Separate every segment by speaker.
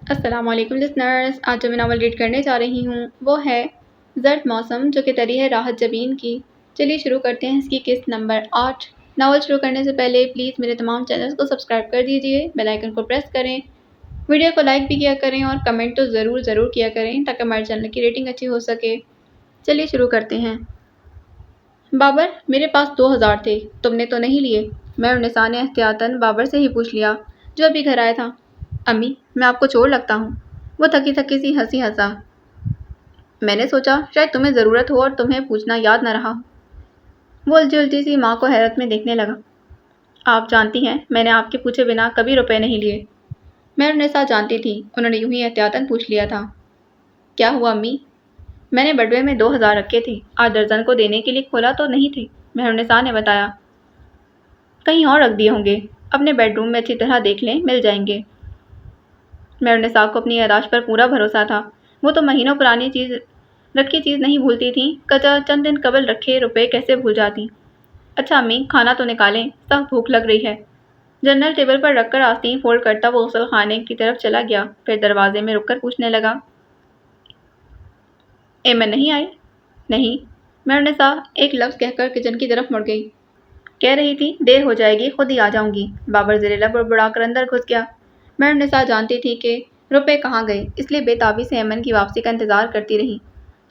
Speaker 1: السلام علیکم لسنرز، آج جو میں ناول ریڈ کرنے جا رہی ہوں وہ ہے زرد موسم، جو کہ تری ہے راحت جبین کی۔ چلیے شروع کرتے ہیں اس کی قسط نمبر 8۔ ناول شروع کرنے سے پہلے پلیز میرے تمام چینلز کو سبسکرائب کر دیجیے، بیل آئیکن کو پریس کریں، ویڈیو کو لائک بھی کیا کریں اور کمنٹ تو ضرور کیا کریں تاکہ ہمارے چینل کی ریٹنگ اچھی ہو سکے۔ چلیے شروع کرتے ہیں۔ بابر، میرے پاس 2000 تھے، تم نے تو نہیں لیے؟ میں النساء نے احتیاطاً بابر سے ہی پوچھ لیا، جو ابھی گھر آیا تھا۔ امی، میں آپ کو چور لگتا ہوں؟ وہ تھکی سی ہنسی ہنسا۔ میں نے سوچا شاید تمہیں ضرورت ہو اور تمہیں پوچھنا یاد نہ رہا ہو۔ وہ الجھی سی ماں کو حیرت میں دیکھنے لگا۔ آپ جانتی ہیں میں نے آپ کے پوچھے بنا کبھی روپے نہیں لیے۔ میں النساء جانتی تھی، انہوں نے یوں ہی احتیاطاً پوچھ لیا تھا۔ کیا ہوا امی؟ میں نے بٹوے میں 2000 رکھے تھے، آج درجن کو دینے کے لیے کھولا تو نہیں تھے، مہر النساء نے بتایا۔ کہیں اور رکھ دیے ہوں گے، اپنے بیڈ روم میں اچھی طرح دیکھ لیں، مل جائیں گے۔ مہر النساء کو اپنی یادداشت پر پورا بھروسہ تھا، وہ تو مہینوں پرانی رکھی چیز نہیں بھولتی تھیں، چند دن قبل رکھے روپے کیسے بھول جاتی۔ اچھا امی، کھانا تو نکالیں، سخت بھوک لگ رہی ہے۔ جنرل ٹیبل پر رکھ کر آستین فولڈ کرتا وہ غسل خانے کی طرف چلا گیا، پھر دروازے میں رک کر پوچھنے لگا، ایمن نہیں آئی؟ نہیں۔ مہر النساء ایک لفظ کہہ کر کچن کی طرف مڑ گئی۔ کہہ رہی تھی دیر ہو جائے گی، خود ہی آ جاؤں گی۔ بابر زیر لب بڑبڑا کر اندر گھس گیا۔ مہر النساء جانتی تھی کہ روپے کہاں گئے، اس لیے بے تابی سے ایمن کی واپسی کا انتظار کرتی رہی۔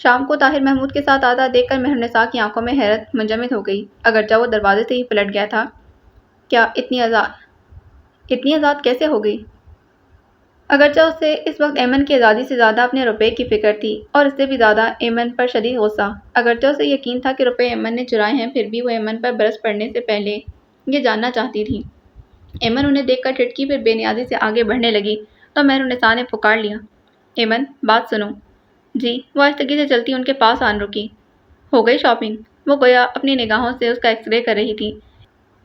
Speaker 1: شام کو طاہر محمود کے ساتھ آتا دیکھ کر مہر النساء کی آنکھوں میں حیرت منجمد ہو گئی، اگرچہ وہ دروازے سے ہی پلٹ گیا تھا۔ کیا اتنی آزاد کیسے ہو گئی؟ اگرچہ اسے اس وقت ایمن کی آزادی سے زیادہ اپنے روپے کی فکر تھی، اور اس سے بھی زیادہ ایمن پر شدید غصہ۔ اگرچہ اسے یقین تھا کہ روپے ایمن نے چرائے ہیں، پھر بھی وہ ایمن پر برس پڑنے سے پہلے یہ جاننا چاہتی تھی۔ ایمن انہیں دیکھ کر ٹھٹکی، پھر بے نیازی سے آگے بڑھنے لگی تو مہر النساء نے پکار لیا، ایمن بات سنو۔ جی۔ وہ آہستگی سے چلتی ان کے پاس آن رکی۔ ہو گئی شاپنگ؟ وہ گویا اپنی نگاہوں سے اس کا ایکس رے کر رہی تھی۔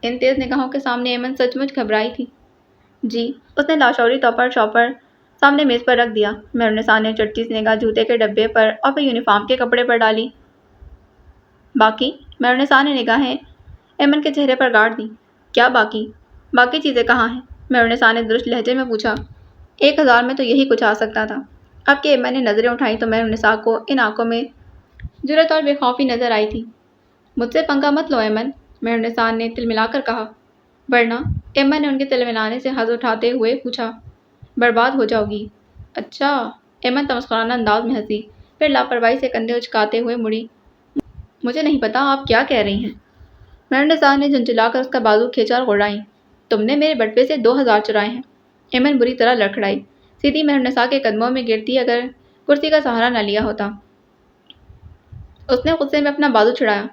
Speaker 1: ان تیز نگاہوں کے سامنے ایمن سچ مچ گھبرائی تھی۔ جی۔ اس نے لاشعوری طور پر شاپر سامنے میز پر رکھ دیا۔ مہر النساء نے چٹتی سی نگاہ جوتے کے ڈبے پر اور پھر یونیفارم کے کپڑے پر ڈالی۔ باقی؟ مہر النساء نے نگاہیں ایمن کے چہرے پر گاڑ دیں۔ کیا باقی؟ باقی چیزیں کہاں ہیں؟ مہر النساء نے درست لہجے میں پوچھا۔ 1000 میں تو یہی کچھ آ سکتا تھا۔ اب کہ ایمن نے نظریں اٹھائیں تو مہر النساء کو ان آنکھوں میں جرأت اور بے خوفی نظر آئی تھی۔ مجھ سے پنگا مت لو ایمن، مہر النساء نے تلملا کر کہا۔ ورنہ؟ ایمن نے ان کے تلملانے سے ہنس اٹھاتے ہوئے پوچھا۔ برباد ہو جاؤ گی۔ اچھا۔ ایمن تمسخرانہ انداز میں ہنسی، پھر لاپرواہی سے کندھے اچکاتے ہوئے مڑی۔ مجھے نہیں پتا آپ کیا کہہ رہی ہیں۔ مہر النساء نے جھنجھلا کر اس کا بازو کھینچا اور گڑائیں۔ تم نے میرے بٹوے سے 2000 چرائے ہیں۔ ایمن بری طرح لڑکھڑائی، سیدھی مہر النساء کے قدموں میں گرتی اگر کرسی کا سہارا نہ لیا ہوتا۔ اس نے غصے میں اپنا بازو چھڑایا۔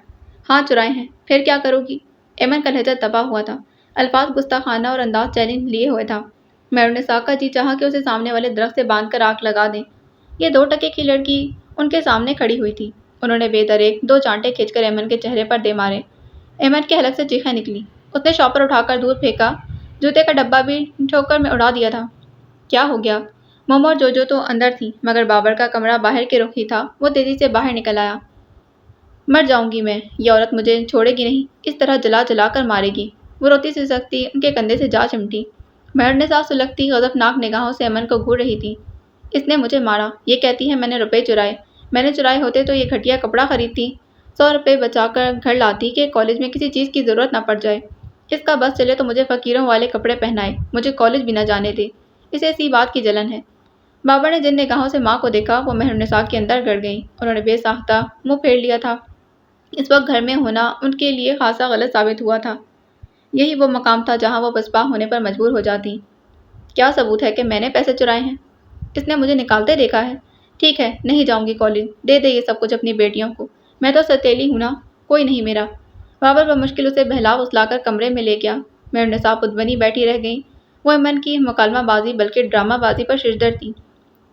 Speaker 1: ہاں چرائے ہیں، پھر کیا کرو گی؟ ایمن کا لہجہ دبا ہوا تھا، الفاظ گستاخانہ اور انداز چیلنج لیے ہوئے تھا۔ مہر النساء کا جی چاہا کہ اسے سامنے والے درخت سے باندھ کر آگ لگا دیں۔ یہ 2 ٹکے کی لڑکی ان کے سامنے کھڑی ہوئی تھی۔ انہوں نے بے دریغ 2 چانٹے کھینچ کر ایمن کے چہرے پر دے مارے۔ ایمن کے حلق سے چیخیں نکلی۔ اس نے شاپر اٹھا کر دور پھینکا، جوتے کا ڈبہ بھی ٹھوکر میں اڑا دیا تھا۔ کیا ہو گیا؟ مومو اور جوجو تو اندر تھی، مگر بابر کا کمرہ باہر کے رخ ہی تھا۔ وہ تیزی سے باہر نکل آیا۔ مر جاؤں گی میں، یہ عورت مجھے چھوڑے گی نہیں، اس طرح جلا جلا کر مارے گی۔ وہ روتی سی سکتی ان کے کندھے سے جا چمٹی۔ مہر النساء سلگتی غضبناک نگاہوں سے ایمن کو گھور رہی تھی۔ اس نے مجھے مارا، یہ کہتی ہے میں نے روپے چرائے۔ میں نے چرائے ہوتے تو یہ گھٹیا کپڑا خریدتی، 100 روپے بچا کر گھر لاتی کہ کالج میں کسی چیز کی ضرورت نہ پڑ جائے۔ اس کا بس چلے تو مجھے فقیروں والے کپڑے پہنائے، مجھے کالج بھی نہ جانے دے، اسے اسی بات کی جلن ہے۔ بابر نے جن نگاہوں سے ماں کو دیکھا وہ مہر النساء کے اندر گڑ گئیں۔ انہوں نے بے ساختہ منہ پھیر لیا تھا۔ اس وقت گھر میں ہونا ان کے لیے خاصا غلط ثابت ہوا تھا۔ یہی وہ مقام تھا جہاں وہ پسپا ہونے پر مجبور ہو جاتی۔ کیا ثبوت ہے کہ میں نے پیسے چرائے ہیں؟ اس نے مجھے نکالتے دیکھا ہے۔ ٹھیک ہے، نہیں جاؤں گی کالج، دے دے یہ سب کچھ اپنی بیٹیوں کو، میں تو ستیلی ہوں نا، کوئی نہیں میرا۔ بابر بمشکل اسے بہلا فسلا کر کمرے میں لے گیا۔ مہر النساء خود بنی بیٹھی رہ گئیں۔ وہ ایمن کی مکالمہ بازی بلکہ ڈرامہ بازی پر ششدر تھی۔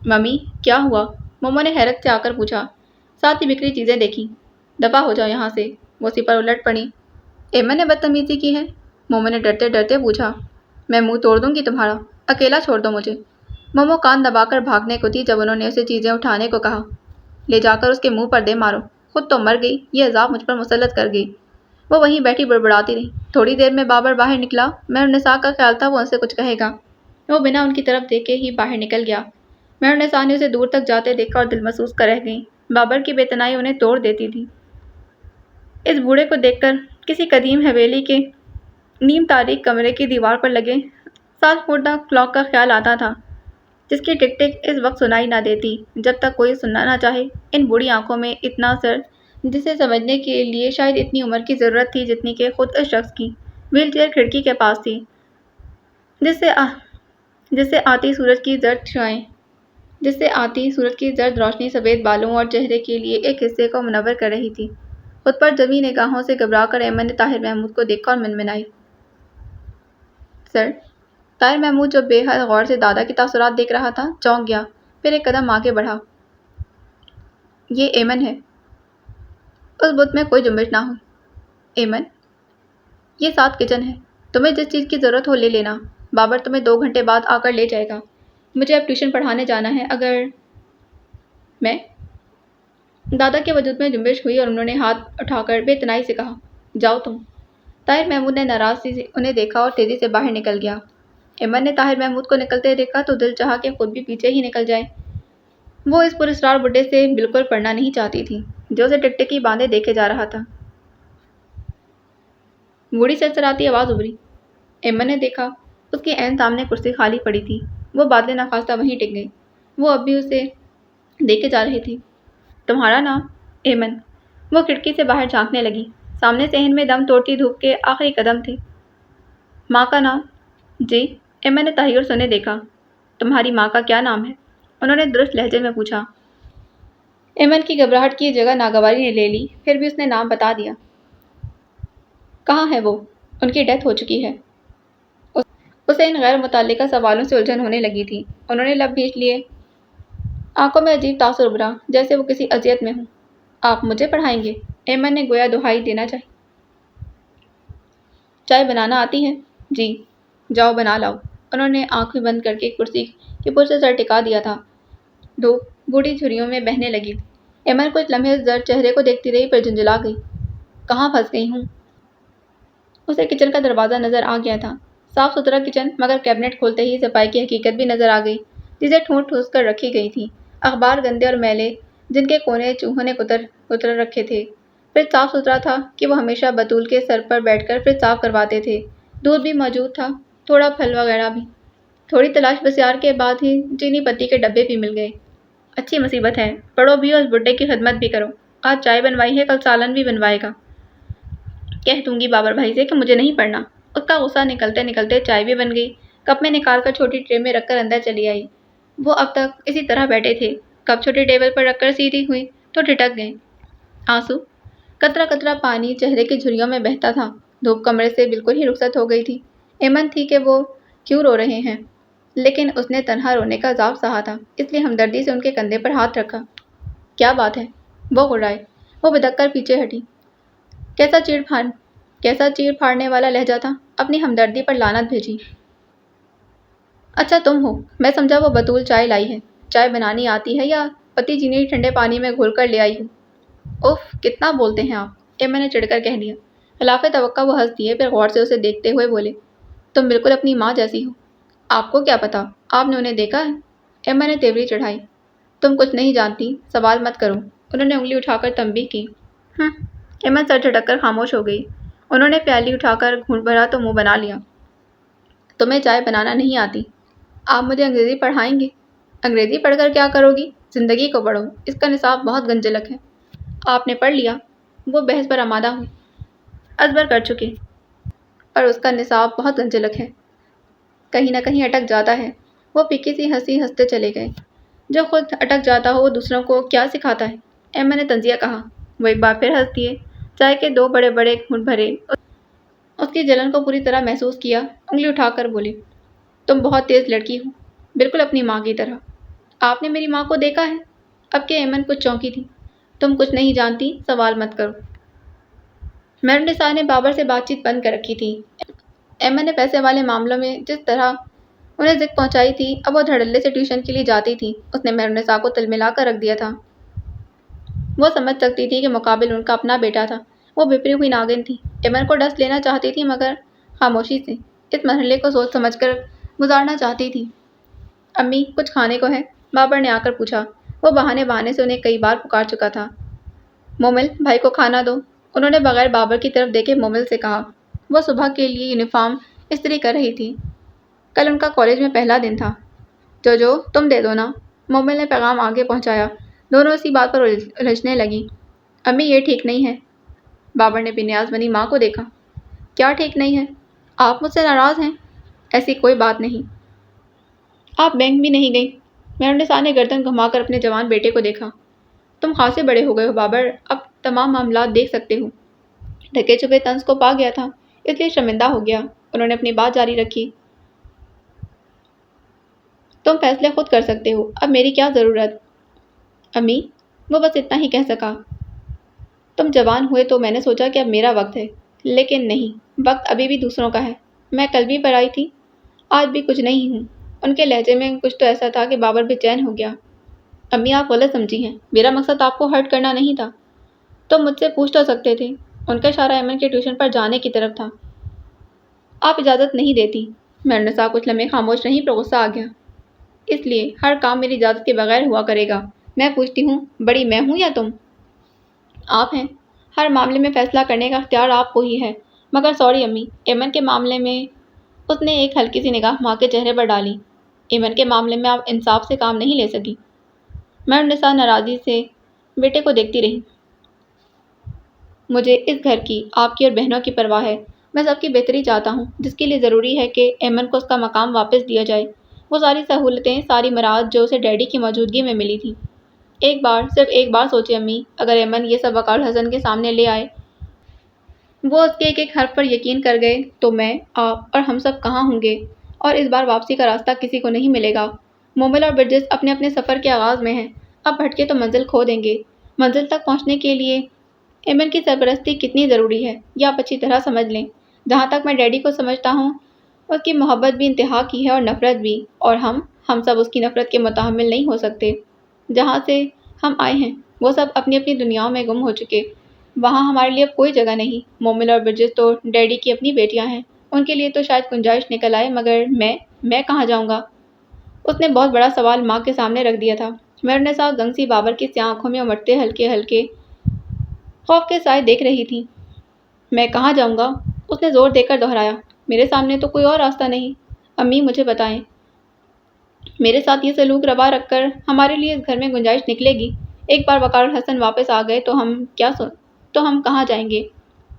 Speaker 1: ممی، کیا ہوا؟ مومو نے حیرت سے آ کر پوچھا۔ ساتھ ہی بکھری چیزیں دیکھی۔ دفع ہو جاؤ یہاں سے، وہ اسی پر الٹ پڑی۔ ایمن نے بدتمیزی کی ہے؟ مومو نے ڈرتے ڈرتے پوچھا۔ میں منہ توڑ دوں گی تمہارا، اکیلا چھوڑ دو مجھے۔ مومو کان دبا کر بھاگنے کو تھی جب انہوں نے اسے چیزیں اٹھانے کو کہا۔ لے جا کر اس کے منہ پر دے مارو، خود تو مر گئی، یہ عذاب مجھ پر مسلط کر گئی۔ وہ وہیں بیٹھی بڑبڑاتی رہی۔ تھوڑی دیر میں بابر باہر نکلا۔ مہر النساء کا خیال تھا وہ ان سے کچھ کہے گا، وہ بنا ان کی طرف دیکھے ہی باہر نکل گیا۔ مہرنسا نے اسے دور تک جاتے دیکھا اور دل محسوس کر رہ گئی۔ بابر کی بے تنائی انہیں توڑ دیتی تھی۔ اس بوڑھے کو دیکھ کر کسی قدیم حویلی کے نیم تاریک کمرے کی دیوار پر لگے 7 خوردہ کلاک کا خیال آتا تھا، جس کی ٹک ٹک اس وقت سنائی نہ دیتی جب تک کوئی سننا نہ چاہے۔ ان بوڑھی آنکھوں میں اتنا اثر جسے سمجھنے کے لیے شاید اتنی عمر کی ضرورت تھی جتنی کہ خود اس شخص کی۔ ویل چیئر کھڑکی کے پاس تھی، جس سے آتی سورج کی زرد روشنی سفید بالوں اور چہرے کے لیے ایک حصے کو منور کر رہی تھی۔ خود پر جمی نگاہوں سے گھبرا کر ایمن نے طاہر محمود کو دیکھا اور منمنائی، سر۔ طاہر محمود جو بے حد غور سے دادا کے تاثرات دیکھ رہا تھا چونک گیا، پھر ایک قدم آگے بڑھا۔ یہ ایمن ہے۔ اس بت میں کوئی جنبش نہ ہوئی۔ ایمن، یہ 7 کچن ہے، تمہیں جس چیز کی ضرورت ہو لے لینا۔ بابر تمہیں 2 گھنٹے بعد آ کر لے جائے گا۔ مجھے اب ٹیوشن پڑھانے جانا ہے۔ اگر میں دادا کے وجود میں جنبش ہوئی اور انہوں نے ہاتھ اٹھا کر بے تنائی سے کہا، جاؤ تم۔ طاہر محمود نے ناراضی سے انہیں دیکھا اور تیزی سے باہر نکل گیا۔ ایمن نے طاہر محمود کو نکلتے دیکھا تو دل چاہا کہ خود بھی پیچھے ہی نکل جائے۔ وہ اس پراسرار بڈھے سے بالکل پڑھنا نہیں چاہتی تھی جو اسے ٹکٹکی باندھے دیکھے جا رہا تھا۔ بوڑھی سرسراتی آواز ابھری۔ ایمن نے دیکھا، اس کے عین سامنے کرسی خالی پڑی تھی۔ وہ بادل ناخواستہ وہیں ٹک گئی۔ وہ اب بھی اسے دیکھے جا رہی تھی۔ تمہارا نام؟ ایمن۔ وہ کھڑکی سے باہر جھانکنے لگی۔ سامنے صحن میں دم توڑتی دھوپ کے آخری قدم تھے۔ ماں کا نام؟ جی، ایمن نے تحیر سے انہیں دیکھا۔ تمہاری ماں کا کیا نام ہے؟ انہوں نے درست لہجے میں پوچھا۔ ایمن کی گھبراہٹ کی جگہ ناگواری نے لے لی، پھر بھی اس نے نام بتا دیا۔ کہاں ہے وہ؟ ان کی ڈیتھ ہو چکی ہے۔ اسے ان غیر متعلقہ سوالوں سے الجھن ہونے لگی تھی۔ انہوں نے لب بھینچ لیے۔ آنکھوں میں عجیب تاثر ابھرا، جیسے وہ کسی اذیت میں ہوں۔ آپ مجھے پڑھائیں گے؟ ایمن نے گویا دہائی دینا چاہی۔ چائے بنانا آتی ہے؟ جی۔ جاؤ بنا لاؤ۔ انہوں نے آنکھیں بند کر کے کرسی کے پل سے سر ٹکا دیا تھا۔ دھوپ بوڑھی جھریوں میں بہنے لگی تھی۔ ایمن کچھ لمحے اس زرد چہرے کو دیکھتی رہی، پھر جھنجھلا گئی۔ کہاں پھنس گئی ہوں؟ اسے کچن کا دروازہ نظر آ گیا تھا۔ صاف ستھرا کچن، مگر کیبنٹ کھولتے ہی صفائی کی حقیقت بھی نظر آ گئی، جسے ٹھونس ٹھونس کر رکھی گئی تھی۔ اخبار گندے اور میلے جن کے کونے چوہوں نے کتر رکھے تھے۔ فریج صاف ستھرا تھا کہ وہ ہمیشہ بطول کے سر پر بیٹھ کر فریج صاف کرواتے تھے۔ دودھ بھی موجود تھا، تھوڑا پھل وغیرہ بھی۔ تھوڑی تلاش بسیار کے بعد ہی چینی پتی کے ڈبے بھی مل گئے۔ اچھی مصیبت ہے، پڑھو بھی اور اس بڈھے کی خدمت بھی کرو۔ آج چائے بنوائی ہے، کل سالن بھی بنوائے گا۔ کہہ دوں گی بابر بھائی سے کہ مجھے نہیں پڑھنا۔ اس کا غصہ نکلتے نکلتے چائے بھی بن گئی، کپ میں نکال کر چھوٹی ٹرے میں رکھ کر اندر چلی آئی۔ وہ اب تک اسی طرح بیٹھے تھے، کپ چھوٹی ٹیبل پر رکھ کر سیدھی ہوئی تو ٹھٹک گئے۔ آنسو، قطرہ قطرہ پانی چہرے کی جھریوں میں بہتا تھا۔ دھوپ کمرے سے بالکل ہی رخصت ہو گئی تھی۔ ایمن تھی کہ وہ کیوں رو رہے ہیں، لیکن اس نے تنہا رونے کا عذاب سہا تھا، اس لیے ہمدردی سے ان کے کندھے پر ہاتھ رکھا۔ کیا بات ہے؟ وہ غرائے۔ وہ بدک کر پیچھے ہٹی۔ کیسا چیر پھاڑنے والا لہجہ تھا، اپنی ہمدردی پر لعنت بھیجی۔ اچھا تم ہو، میں سمجھا وہ بطول چائے لائی ہے۔ چائے بنانی آتی ہے یا پتی چینی ٹھنڈے پانی میں گھول کر لے آئی ہوں؟ اف، کتنا بولتے ہیں آپ، ایمن نے چڑھ کر کہہ دیا۔ خلاف توقع وہ ہنس دیے، پھر غور سے اسے دیکھتے ہوئے بولے، تم بالکل اپنی ماں جیسی ہو۔ آپ کو کیا پتا، آپ نے انہیں دیکھا ہے؟ ایمن نے تیوری چڑھائی۔ تم کچھ نہیں جانتی، سوال مت کرو۔ انہوں نے انگلی اٹھا کر تنبیہ کی۔ ایمن سر جھٹک کر خاموش ہو گئی۔ انہوں نے پیالی اٹھا کر گھونٹ بھرا تو منہ بنا لیا۔ تمہیں چائے بنانا نہیں آتی، آپ مجھے انگریزی پڑھائیں گے؟ انگریزی پڑھ کر کیا کرو گی؟ زندگی کو پڑھو، اس کا نصاب بہت گنجلک ہے۔ آپ نے پڑھ لیا؟ وہ بحث پر آمادہ ہوئی۔ ازبر کر چکے، اور اس کا نصاب بہت گنجلک ہے، کہیں نہ کہیں اٹک جاتا ہے۔ وہ پھیکی سی ہنسی ہنستے چلے گئے۔ جو خود اٹک جاتا ہو وہ دوسروں کو کیا سکھاتا ہے، ایمن نے طنزیہ کہا۔ وہ ایک بار پھر ہنس دیے۔ چائے کے 2 بڑے بڑے گھونٹ بھرے، اس کی جلن کو پوری طرح محسوس کیا، انگلی اٹھا کر بولے، تم بہت تیز لڑکی ہو، بالکل اپنی ماں کی طرح۔ آپ نے میری ماں کو دیکھا ہے؟ اب کہ ایمن کچھ چونکی تھی۔ تم کچھ نہیں جانتی، سوال مت کرو۔ مہرنسا نے بابر سے بات چیت بند کر رکھی تھی۔ ایمن نے پیسے والے معاملوں میں جس طرح انہیں ذکر پہنچائی تھی، اب وہ دھڑلے سے ٹیوشن کے لیے جاتی تھی۔ اس نے مہرنسا کو تلملا کر رکھ دیا تھا۔ وہ سمجھ سکتی تھی کہ مقابل ان کا اپنا بیٹا تھا۔ وہ بپری ہوئی ناگن تھی۔ ایمن کو ڈس لینا چاہتی تھی، مگر خاموشی سے۔ اس مرحلے کو سوچ سمجھ کر گزارنا چاہتی تھی۔ امی کچھ کھانے کو ہے؟ بابر نے آ کر پوچھا۔ وہ بہانے بہانے سے انہیں کئی بار پکار چکا تھا۔ مومل بھائی کو کھانا دو، انہوں نے بغیر بابر کی طرف دیکھے مومل سے کہا۔ وہ صبح کے لیے یونیفارم استری کر رہی تھی۔ کل ان کا کالج میں پہلا دن تھا۔ جو تم دے دو نا، مومل نے پیغام آگے پہنچایا۔ دونوں اسی بات پر الجھنے لگیں۔ امی یہ ٹھیک نہیں ہے۔ بابر نے بے نیاز بنی ماں کو دیکھا۔ کیا ٹھیک نہیں ہے؟ آپ مجھ سے ناراض ہیں؟ ایسی کوئی بات نہیں۔ آپ بینک بھی نہیں گئی؟ مہرالنساء نے گردن گھما کر اپنے جوان بیٹے کو دیکھا۔ تم خاصے بڑے ہو گئے ہو بابر، اب تمام معاملات دیکھ سکتے ہو۔ ڈھکے چھپے طنز کو پا گیا تھا، اس لیے شرمندہ ہو گیا۔ انہوں نے اپنی بات جاری رکھی۔ تم فیصلے خود کر سکتے ہو، اب میری کیا ضرورت؟ امی، وہ بس اتنا ہی کہہ سکا۔ تم جوان ہوئے تو میں نے سوچا کہ اب میرا وقت ہے، لیکن نہیں، وقت ابھی بھی دوسروں کا ہے۔ میں کل بھی پر آئی تھی، آج بھی کچھ نہیں ہوں۔ ان کے لہجے میں کچھ تو ایسا تھا کہ بابر بے چین ہو گیا۔ امی آپ غلط سمجھی ہیں، میرا مقصد آپ کو ہرٹ کرنا نہیں تھا۔ تم مجھ سے پوچھ تو سکتے تھے۔ ان کا اشارہ ایمن کے ٹیوشن پر جانے کی طرف تھا۔ آپ اجازت نہیں دیتی؟ مہرالنساء کچھ لمحے خاموش رہیں پر غصہ آ گیا۔ اس لیے ہر کام میری اجازت کے بغیر ہوا کرے گا۔ میں پوچھتی ہوں، بڑی میں ہوں یا تم؟ آپ ہیں۔ ہر معاملے میں فیصلہ کرنے کا اختیار آپ کو ہی ہے۔ مگر سوری امی، ایمن کے معاملے میں… اس نے ایک ہلکی سی نگاہ ماں کے چہرے پر ڈالی۔ ایمن کے معاملے میں آپ انصاف سے کام نہیں لے سکی۔ مہرالنساء ناراضی سے بیٹے کو دیکھتی رہی۔ مجھے اس گھر کی، آپ کی اور بہنوں کی پرواہ ہے۔ میں سب کی بہتری چاہتا ہوں، جس کے لیے ضروری ہے کہ ایمن کو اس کا مقام واپس دیا جائے۔ وہ ساری سہولتیں، ساری مراعات جو اسے ڈیڈی کی موجودگی میں ملی تھیں۔ ایک بار، صرف ایک بار سوچے امی، اگر ایمن یہ سب وقار الحسن کے سامنے لے آئے، وہ اس کے ایک ایک حرف پر یقین کر گئے، تو میں، آپ اور ہم سب کہاں ہوں گے؟ اور اس بار واپسی کا راستہ کسی کو نہیں ملے گا۔ مومل اور برجس اپنے اپنے سفر کے آغاز میں ہیں۔ اب بھٹکے تو منزل کھو دیں گے۔ منزل تک پہنچنے کے لیے ایمن کی سرپرستی کتنی ضروری ہے، یہ آپ اچھی طرح سمجھ لیں۔ جہاں تک میں ڈیڈی کو سمجھتا ہوں، اس کی محبت بھی انتہا کی ہے اور نفرت بھی، اور ہم سب اس کی نفرت کے متحمل نہیں ہو سکتے۔ جہاں سے ہم آئے ہیں، وہ سب اپنی اپنی دنیاؤں میں گم ہو چکے۔ وہاں ہمارے لیے اب کوئی جگہ نہیں۔ مومل اور برجس تو ڈیڈی کی اپنی بیٹیاں ہیں، ان کے لیے تو شاید گنجائش نکل آئے، مگر میں کہاں جاؤں گا؟ اس نے بہت بڑا سوال ماں کے سامنے رکھ دیا تھا۔ مہرالنساء گنگسی بابر کی سیاہ آنکھوں میں امٹتے ہلکے ہلکے خوف کے سائے دیکھ رہی تھی۔ میں کہاں جاؤں گا؟ اس نے زور دے کر دہرایا۔ میرے سامنے تو کوئی اور راستہ نہیں۔ امی مجھے بتائیں، میرے ساتھ یہ سلوک روا رکھ کر ہمارے لیے اس گھر میں گنجائش نکلے گی؟ ایک بار وقار الحسن واپس آ گئے تو ہم کہاں جائیں گے؟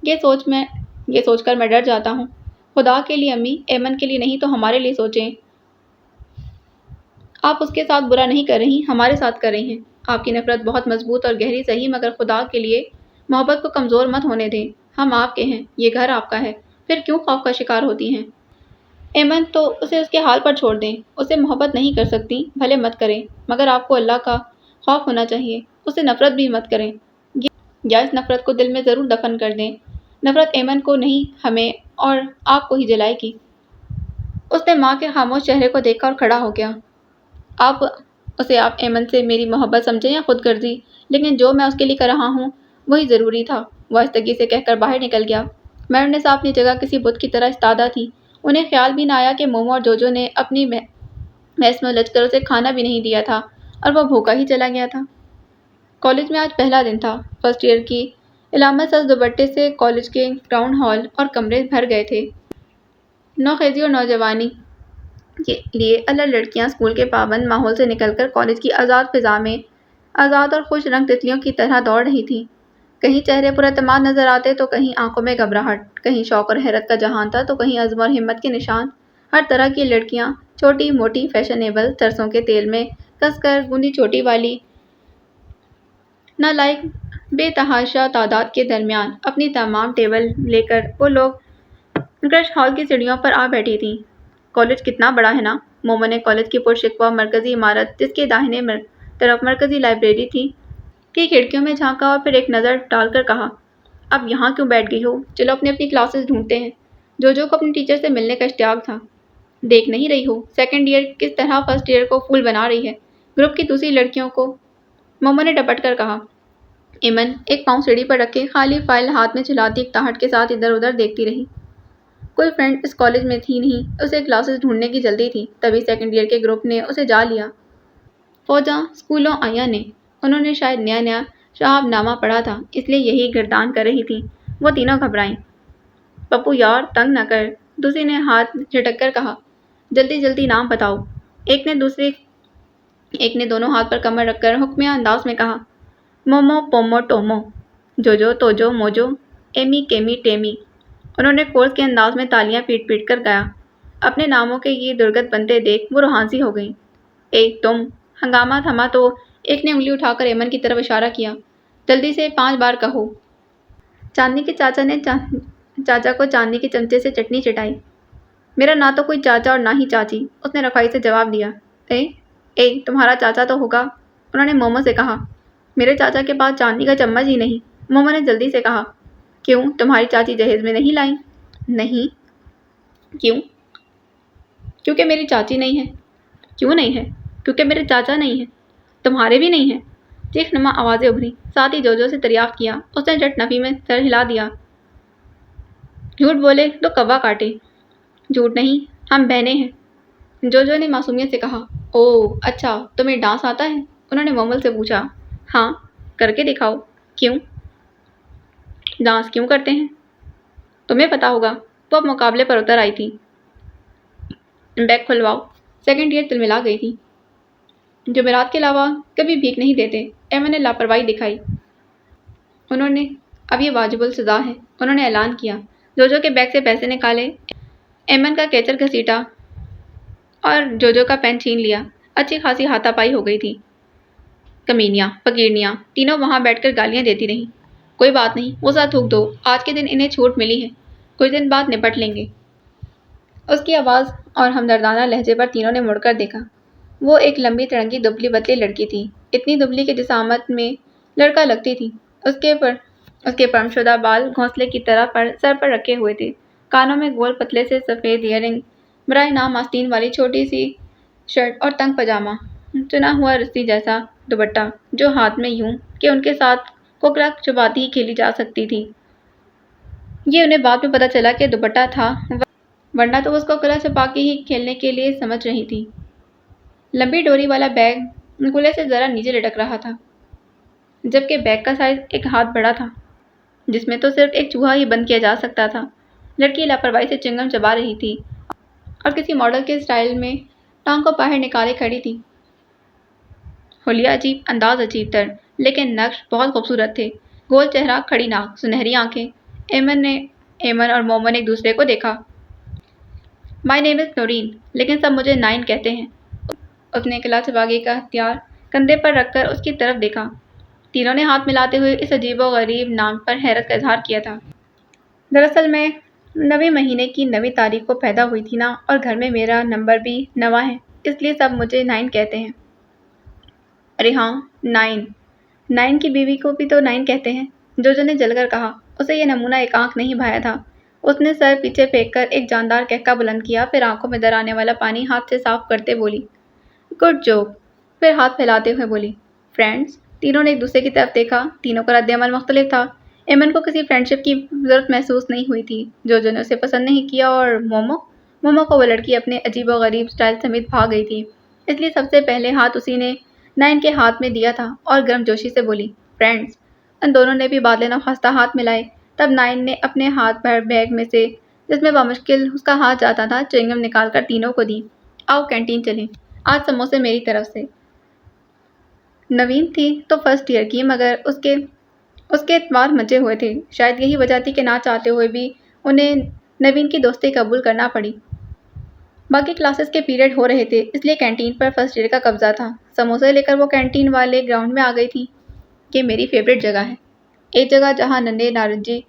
Speaker 1: یہ سوچ کر میں ڈر جاتا ہوں۔ خدا کے لیے امی، ایمن کے لیے نہیں تو ہمارے لیے سوچیں۔ آپ اس کے ساتھ برا نہیں کر رہی، ہمارے ساتھ کر رہی ہیں۔ آپ کی نفرت بہت مضبوط اور گہری صحیح، مگر خدا کے لیے محبت کو کمزور مت ہونے دیں۔ ہم آپ کے ہیں، یہ گھر آپ کا ہے، پھر کیوں خوف کا شکار ہوتی ہیں؟ ایمن تو اسے اس کے حال پر چھوڑ دیں۔ اسے محبت نہیں کر سکتی، بھلے مت کریں، مگر آپ کو اللہ کا خوف ہونا چاہیے۔ اسے نفرت بھی مت کریں، یا اس نفرت کو دل میں ضرور دفن کر دیں۔ نفرت ایمن کو نہیں، ہمیں اور آپ کو ہی جلائے گی۔ اس نے ماں کے خاموش چہرے کو دیکھا اور کھڑا ہو گیا۔ آپ ایمن سے میری محبت سمجھیں یا خود غرضی، لیکن جو میں اس کے لیے کر رہا ہوں وہی ضروری تھا۔ وہ آہستگی سے کہہ کر باہر نکل گیا۔ مہرالنساء اپنی جگہ کسی بت کی طرح استادہ تھی۔ انہیں خیال بھی نہ آیا کہ مومو اور جو نے اپنی بحث میں الجھ کر اسے کھانا بھی نہیں دیا تھا، اور وہ بھوکا ہی چلا گیا تھا۔ کالج میں آج پہلا دن تھا۔ فرسٹ ایئر کی علامت ساز دوپٹے سے کالج کے گراؤنڈ ہال اور کمرے بھر گئے تھے۔ نوخیزی اور نوجوانی کے لیے الگ لڑکیاں اسکول کے پابند ماحول سے نکل کر کالج کی آزاد فضا میں آزاد اور خوش رنگ تتلیوں کی طرح دوڑ رہی تھیں۔ کہیں چہرے پر اعتماد نظر آتے تو کہیں آنکھوں میں گھبراہٹ، کہیں شوق اور حیرت کا جہان تھا تو کہیں عزم اور ہمت کے نشان۔ ہر طرح کی لڑکیاں، چھوٹی موٹی، فیشنیبل، سرسوں کے تیل میں کس کر گوندی چوٹی والی، نالائق، بے تحاشا تعداد کے درمیان اپنی تمام ٹیبل لے کر وہ لوگ کرش ہال کی سیڑھیوں پر آ بیٹھی تھیں۔ کالج کتنا بڑا ہے نا؟ مومو نے کالج کی پرشکوہ مرکزی عمارت، جس کے داہنے طرف مرکزی لائبریری تھی، کی کھڑکیوں میں جھانکا اور پھر ایک نظر ڈال کر کہا، اب یہاں کیوں بیٹھ گئی ہو؟ چلو اپنی اپنی کلاسز ڈھونڈتے ہیں۔ جو کو اپنی ٹیچر سے ملنے کا اشتیاق تھا۔ دیکھ نہیں رہی ہو سیکنڈ ایئر کس طرح فرسٹ ایئر کو پھول بنا رہی ہے؟ گروپ کی دوسری لڑکیوں کو مومو نے ڈپٹ کر کہا۔ ایمن ایک پاؤں سیڑھی پر رکھے خالی فائل ہاتھ میں چلاتی اکتاہٹ کے ساتھ ادھر ادھر دیکھتی رہی۔ کوئی فرینڈ اس کالج میں تھی نہیں، اسے کلاسز ڈھونڈنے کی جلدی تھی، تبھی سیکنڈ ایئر کے گروپ نے اسے جا لیا۔ فوجاں اسکولوں آیا نے، انہوں نے شاید نیا نیا شہاب نامہ پڑھا تھا، اس لیے یہی گردان کر رہی تھی۔ وہ تینوں گھبرائیں۔ پپو یار تنگ نہ کر، دوسری نے ہاتھ جھٹک کر کہا۔ جلدی جلدی نام بتاؤ۔ ایک نے دونوں ہاتھ پر کمر رکھ کر حکمیہ انداز میں کہا، مومو پومو ٹومو، جوجو توجو موجو، ایمی کیمی ٹیمی۔ انہوں نے کورس کے انداز میں تالیاں پیٹ پیٹ کر گایا۔ اپنے ناموں کے یہ درگت بنتے دیکھ وہ روحانسی ہو گئی۔ اے تم! ہنگامہ تھما تو ایک نے انگلی اٹھا کر ایمن کی طرف اشارہ کیا۔ جلدی سے 5 بار کہو۔ چاندنی کے چاچا نے چاچا کو چاندنی کے چمچے سے چٹنی چٹائی۔ میرا نہ تو کوئی چاچا اور نہ ہی چاچی، اس نے رفائی سے جواب دیا۔ اے تمہارا چاچا تو ہوگا، انہوں نے مومو سے کہا۔ میرے چاچا کے پاس چاندنی کا چمچ ہی نہیں، مومو نے جلدی سے کہا۔ کیوں تمہاری چاچی جہیز میں نہیں لائیں؟ نہیں۔ کیوں؟ کیونکہ میری چاچی نہیں ہے۔ کیوں نہیں ہے؟ کیونکہ میرے چاچا نہیں ہے۔ تمہارے بھی نہیں ہیں؟ چیخ نما آوازیں ابھری، ساتھ ہی جوجو سے دریافت کیا۔ اس نے جھٹ نفی میں سر ہلا دیا۔ جھوٹ بولے تو کوا کاٹے۔ جھوٹ نہیں، ہم بہنیں ہیں، جوجو نے معصومیت سے کہا۔ اوہ اچھا، تمہیں ڈانس آتا ہے؟ انہوں نے مومل سے پوچھا۔ ہاں، کر کے دکھاؤ۔ کیوں؟ ڈانس کیوں کرتے ہیں؟ تمہیں پتا ہوگا، وہ اب مقابلے پر اتر آئی تھی۔ بیگ کھلواؤ۔ سیکنڈ ایئر تلملا گئی تھی۔ جمعرات کے علاوہ کبھی بھیک نہیں دیتے، ایمن نے لاپرواہی دکھائی۔ انہوں نے اب یہ واجب السزا ہے، انہوں نے اعلان کیا۔ جوجو کے بیگ سے پیسے نکالے، ایمن کا کیچر گھسیٹا اور جوجو کا پین چھین لیا۔ اچھی خاصی ہاتھا پائی ہو گئی تھی۔ کمینیاں، فقیرنیاں، تینوں وہاں بیٹھ کر گالیاں دیتی رہیں۔ کوئی بات نہیں، غصہ تھوک دو، آج کے دن انہیں چھوٹ ملی ہے، کچھ دن بعد نپٹ لیں گے۔ اس کی آواز اور ہمدردانہ لہجے پر تینوں نے مڑ کر دیکھا۔ وہ ایک لمبی تڑنگی دبلی پتلی لڑکی تھی، اتنی دبلی کہ جسامت میں لڑکا لگتی تھی۔ اس کے پرم شدہ بال گھونسلے کی طرح سر پر رکھے ہوئے تھے، کانوں میں گول پتلے سے سفید ایئر رنگ، برائے نام آستین والی چھوٹی سی شرٹ اور تنگ پاجامہ، چنا ہوا رسی جیسا دوپٹہ جو ہاتھ میں یوں کہ ان کے ساتھ کوکرا چباتی ہی کھیلی جا سکتی تھی۔ یہ انہیں بعد میں پتہ چلا کہ دوپٹہ تھا، ورنہ تو اس کو کوکرا چھپا کے ہی کھیلنے کے لیے سمجھ رہی تھی۔ لمبی ڈوری والا بیگ کولے سے ذرا نیچے لٹک رہا تھا، جبکہ بیگ کا سائز ایک ہاتھ بڑا تھا، جس میں تو صرف ایک چوہا ہی بند کیا جا سکتا تھا۔ لڑکی لاپرواہی سے چنگم چبا رہی تھی اور کسی ماڈل کے سٹائل میں ٹانگ کو باہر نکالے کھڑی تھی۔ حلیہ عجیب، انداز عجیب تر، لیکن نقش بہت خوبصورت تھے۔ گول چہرہ، کھڑی ناک، سنہری آنکھیں۔ ایمن اور مومو نے ایک دوسرے کو دیکھا۔ مائی نیم از نورین، لیکن سب مجھے نائن کہتے ہیں۔ اس نے کلچ باغی کا ہتھیار کندھے پر رکھ کر اس کی طرف دیکھا۔ تینوں نے ہاتھ ملاتے ہوئے اس عجیب و غریب نام پر حیرت کا اظہار کیا تھا۔ دراصل میں 9ویں مہینے کی 9ویں تاریخ کو پیدا ہوئی تھی نا، اور گھر میں میرا نمبر بھی 9واں ہے، اس لیے سب مجھے نائن کہتے ہیں۔ ارے ہاں، نائن کی بیوی کو بھی تو نائن کہتے ہیں، جوجو نے جل کر کہا۔ اسے یہ نمونہ ایک آنکھ نہیں بھایا تھا۔ اس نے سر پیچھے پھینک کر ایک جاندار قہقہ بلند کیا، پھر آنکھوں میں در آنے والا پانی ہاتھ سے صاف کرتے بولی، گڈ جوک، پھر ہاتھ پھیلاتے ہوئے بولی، فرینڈز۔ تینوں نے ایک دوسرے کی طرف دیکھا، تینوں کا رد عمل مختلف تھا۔ ایمن کو کسی فرینڈ شپ کی ضرورت محسوس نہیں ہوئی تھی، جوجو نے اسے پسند نہیں کیا، اور مومو کو وہ لڑکی اپنے عجیب و غریب سٹائل سمیت بھا گئی تھی، اس لیے سب سے پہلے ہاتھ اسی نے نائن کے ہاتھ میں دیا تھا اور گرم جوشی سے بولی، فرینڈز۔ ان دونوں نے بھی بادل نخواستہ ہاتھ ملائے۔ تب نائن نے اپنے ہاتھ بھر بیگ میں سے، جس میں بامشکل اس کا ہاتھ جاتا تھا، چوئنگم نکال کر تینوں کو دی۔ آؤ کینٹین چلیں، آج سموسے میری طرف سے۔ نوین تھی تو فرسٹ ایئر کی، مگر اس کے اعتماد مچے ہوئے تھے۔ شاید یہی وجہ تھی کہ نہ چاہتے ہوئے بھی انہیں نوین کی دوستی قبول کرنا پڑی۔ باقی کلاسز کے پیریڈ ہو رہے تھے، اس لیے کینٹین پر فرسٹ ایئر کا قبضہ تھا۔ سموسے لے کر وہ کینٹین والے گراؤنڈ میں آ گئی تھی۔ یہ میری فیوریٹ جگہ ہے، ایک جگہ جہاں ننھے نارنجی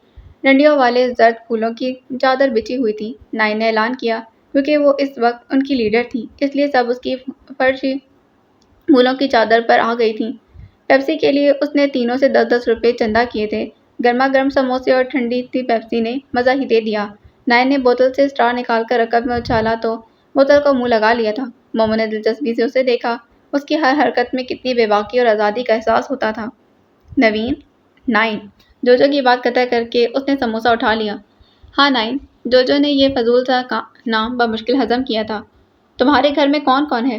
Speaker 1: ڈنڈیوں والے زرد پھولوں کی چادر بچھی ہوئی تھی، نائن نے اعلان کیا۔ کیونکہ وہ اس وقت ان کی لیڈر تھی، اس لیے سب اس کی فرشی پھولوں کی چادر پر آ گئی تھیں۔ پیپسی کے لیے اس نے تینوں سے 10-10 روپے چندہ کیے تھے۔ گرما گرم سموسے اور ٹھنڈی تھی پیپسی نے مزہ ہی دے دیا۔ نائن نے بوتل سے اسٹرا نکال کر رکعت میں اچھالا تو بوتل کو منہ لگا لیا تھا۔ مومو نے دلچسپی سے اسے دیکھا، اس کی ہر حرکت میں کتنی بے باکی اور آزادی کا احساس ہوتا تھا۔ نوین، نائن، جوجو کی بات قطع کر کے اس نے سموسہ اٹھا لیا۔ ہاں نائن، جوجو نے یہ فضول سا نام بمشکل ہضم کیا تھا۔ تمہارے گھر میں کون کون ہے؟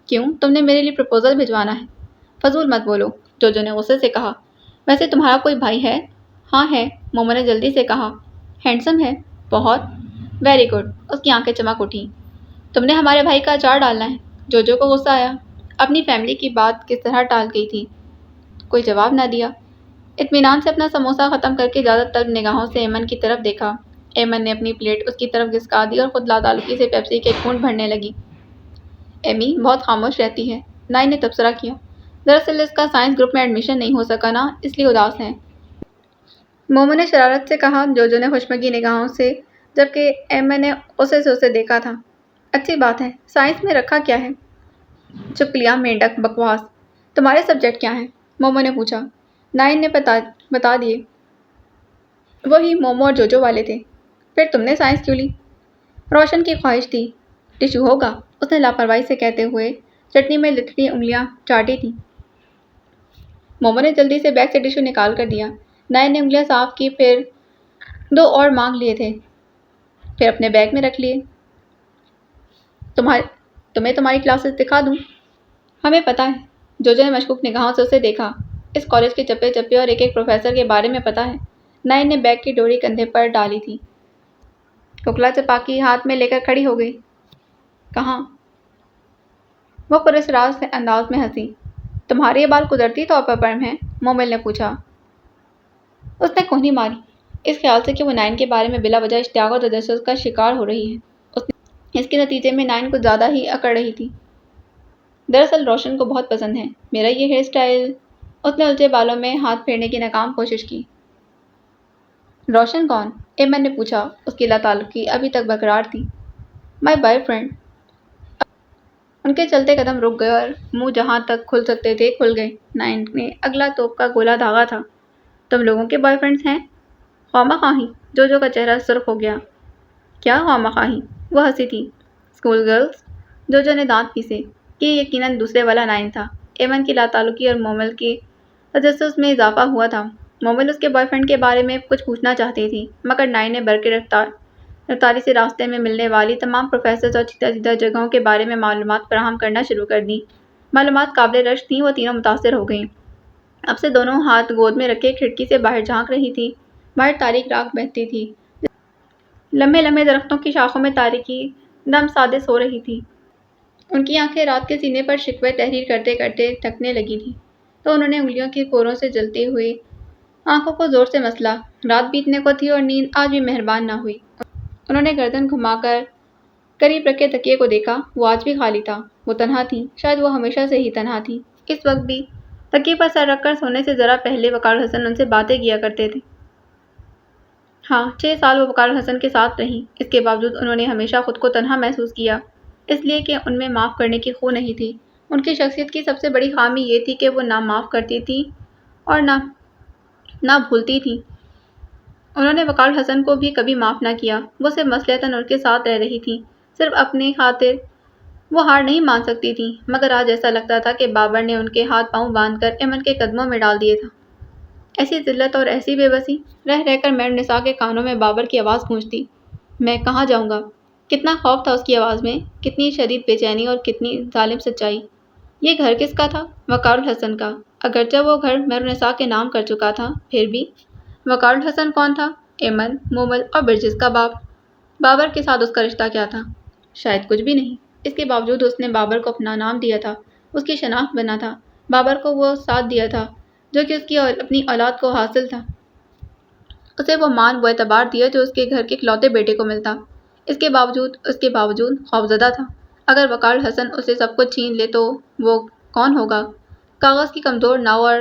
Speaker 1: کیوں تم نے میرے لیے پرپوزل بھجوانا ہے؟ فضول مت بولو، جوجو نے غصے سے کہا۔ ویسے تمہارا کوئی بھائی ہے؟ ہاں ہے، مومو نے جلدی سے کہا۔ ہینڈسم ہے؟ بہت۔ ویری گڈ، اس کی آنکھیں چمک اٹھیں۔ تم نے ہمارے بھائی کا اچار ڈالنا ہے۔ جوجو کو غصہ آیا، اپنی فیملی کی بات کس طرح ٹال گئی تھی۔ کوئی جواب نہ دیا، اطمینان سے اپنا سموسہ ختم کر کے زیادہ طلب نگاہوں سے ایمن کی طرف دیکھا۔ ایمن نے اپنی پلیٹ اس کی طرف گھسکا دی اور خود لاتعلقی سے پیپسی کے گھونٹ بھرنے لگی۔ ایمی بہت خاموش رہتی ہے، نائن نے تبصرہ کیا۔ دراصل اس کا سائنس گروپ میں ایڈمیشن نہیں ہو سکا نا، اس لیے اداس ہے، مومو نے شرارت سے کہا۔ جوجو نے خوشمگی نگاہوں سے جبکہ ایمن نے غصے سے اسے دیکھا تھا۔ اچھی بات ہے، سائنس میں رکھا کیا ہے؟ چپکلیاں، مینڈک، بکواس۔ تمہارے سبجیکٹ کیا ہیں؟ مومو نے پوچھا۔ نائن نے بتا دیے۔ وہی مومو اور جوجو والے تھے۔ پھر تم نے سائنس کیوں لی؟ روشن کی خواہش تھی۔ ٹشو ہوگا، اس نے لاپرواہی سے کہتے ہوئے چٹنی میں لتڑی انگلیاں چاٹی تھیں۔ مومو نے جلدی سے بیگ سے ٹشو نکال کر دیا۔ نائن نے انگلیاں صاف کی، پھر 2 اور مانگ لیے تھے، پھر اپنے بیگ میں رکھ لیے۔ تمہیں تمہاری کلاسز دکھا دوں؟ ہمیں پتہ ہے، جوجو نے مشکوک نگاہوں سے اسے دیکھا۔ اس کالج کے چپے چپے اور ایک ایک پروفیسر کے بارے میں پتہ ہے۔ نائن نے بیگ کی ڈوری کندھے پر ڈالی تھی۔ ککلا چپاکی ہاتھ میں لے کر کھڑی ہو گئی۔ کہاں؟ وہ پراسرار انداز میں ہنسی۔ تمہارے یہ بال قدرتی طور پر پرم ہیں؟ مومل نے پوچھا۔ اس نے کونی ماری، اس خیال سے کہ وہ نائن کے بارے میں بلا وجہ اشتیاق اور تجسس کا شکار ہو رہی ہے۔ اس کے نتیجے میں نائن کچھ زیادہ ہی اکڑ رہی تھی۔ دراصل روشن کو بہت پسند ہے میرا یہ ہیئر اسٹائل۔ اس نے الجھے بالوں میں ہاتھ پھیرنے کی ناکام کوشش کی۔ روشن کون؟ ایمن نے پوچھا۔ اس کی لاتعلقی ابھی تک برقرار تھی۔ مائی بوائے فرینڈ۔ ان کے چلتے قدم رک گئے اور منہ جہاں تک کھل سکتے تھے کھل گئے۔ نائن میں اگلا توپ کا گولا داغا تھا۔ تم لوگوں کے بوائے فرینڈز ہیں؟ خواہ جوجو کا چہرہ سرخ ہو گیا۔ کیا خواہ؟ وہ ہنسی تھی۔ School girls? جوجو نے دانت پیسے۔ یہ یقیناً دوسرے والا نائن تھا۔ ایمن کی لاتعلقی اور مومل کے تجسس میں اضافہ ہوا تھا۔ مومل اس کے بوائے فرینڈ کے بارے میں کچھ پوچھنا چاہتی تھی، مگر نائن نے برقی رفتاری سے راستے میں ملنے والی تمام پروفیسرز اور چیدہ جگہوں کے بارے میں معلومات فراہم کرنا شروع کر دیں۔ معلومات قابل رشک تھیں، وہ تینوں متاثر ہو گئیں۔ اب سے دونوں ہاتھ گود میں رکھے کھڑکی سے باہر جھانک رہی تھی۔ باہر تاریک رات بہتی تھی۔ لمبے لمبے درختوں کی شاخوں میں تاریکی دم سادے سو رہی تھی۔ ان کی آنکھیں رات کے سینے پر شکوے تحریر کرتے کرتے تھکنے لگی تھیں، تو انہوں نے انگلیوں کی کوروں سے جلتی ہوئی آنکھوں کو زور سے مسلا۔ رات بیتنے کو تھی اور نیند آج بھی مہربان نہ ہوئی۔ انہوں نے گردن گھما کر قریب رکھے تکیے کو دیکھا، وہ آج بھی خالی تھا۔ وہ تنہا تھی، شاید وہ ہمیشہ سے ہی تنہا تھی۔ اس وقت بھی تکیے پر سر رکھ کر سونے سے ذرا پہلے وقار الحسن ان سے باتیں کیا کرتے تھے۔ ہاں، 6 سال وہ وقار الحسن کے ساتھ رہیں، اس کے باوجود انہوں نے ہمیشہ خود کو تنہا محسوس کیا، اس لیے کہ ان میں معاف کرنے کی خو نہیں تھی۔ ان کی شخصیت کی سب سے بڑی خامی یہ تھی کہ وہ نہ معاف کرتی تھی اور نہ بھولتی تھی۔ انہوں نے وقار الحسن کو بھی کبھی معاف نہ کیا۔ وہ صرف مصلحتاً ان کے ساتھ رہ رہی تھیں، صرف اپنی خاطر۔ وہ ہار نہیں مان سکتی تھیں، مگر آج ایسا لگتا تھا کہ بابر نے ان کے ہاتھ پاؤں باندھ کر ایمن کے قدموں میں ڈال دیے تھا۔ ایسی ذلت اور ایسی بے بسی! رہ رہ کر میڈم نساء کے کانوں میں بابر کی آواز گونجتی۔ میں کہاں جاؤں گا؟ کتنا خوف تھا اس کی آواز میں، کتنی شدید بے چینی اور کتنی ظالم سچائی۔ یہ گھر کس کا تھا؟ وقار الحسن کا۔ اگرچہ وہ گھر میڈم نساء کے نام کر چکا تھا، پھر بھی وقار الحسن کون تھا؟ ایمن، مومل اور برجس کا باپ۔ بابر کے ساتھ اس کا رشتہ کیا تھا؟ شاید کچھ بھی نہیں۔ اس کے باوجود اس نے بابر کو اپنا نام دیا تھا، اس کی شناخت بنا تھا۔ بابر کو وہ ساتھ دیا تھا جو کہ اس کی اپنی اولاد کو حاصل تھا۔ اسے وہ مان، وہ اعتبار دیا جو اس کے گھر کے اکلوتے بیٹے کو ملتا۔ اس کے باوجود خوفزدہ تھا۔ اگر وقار الحسن اسے سب کچھ چھین لے تو وہ کون ہوگا؟ کاغذ کی کمزور ناؤ اور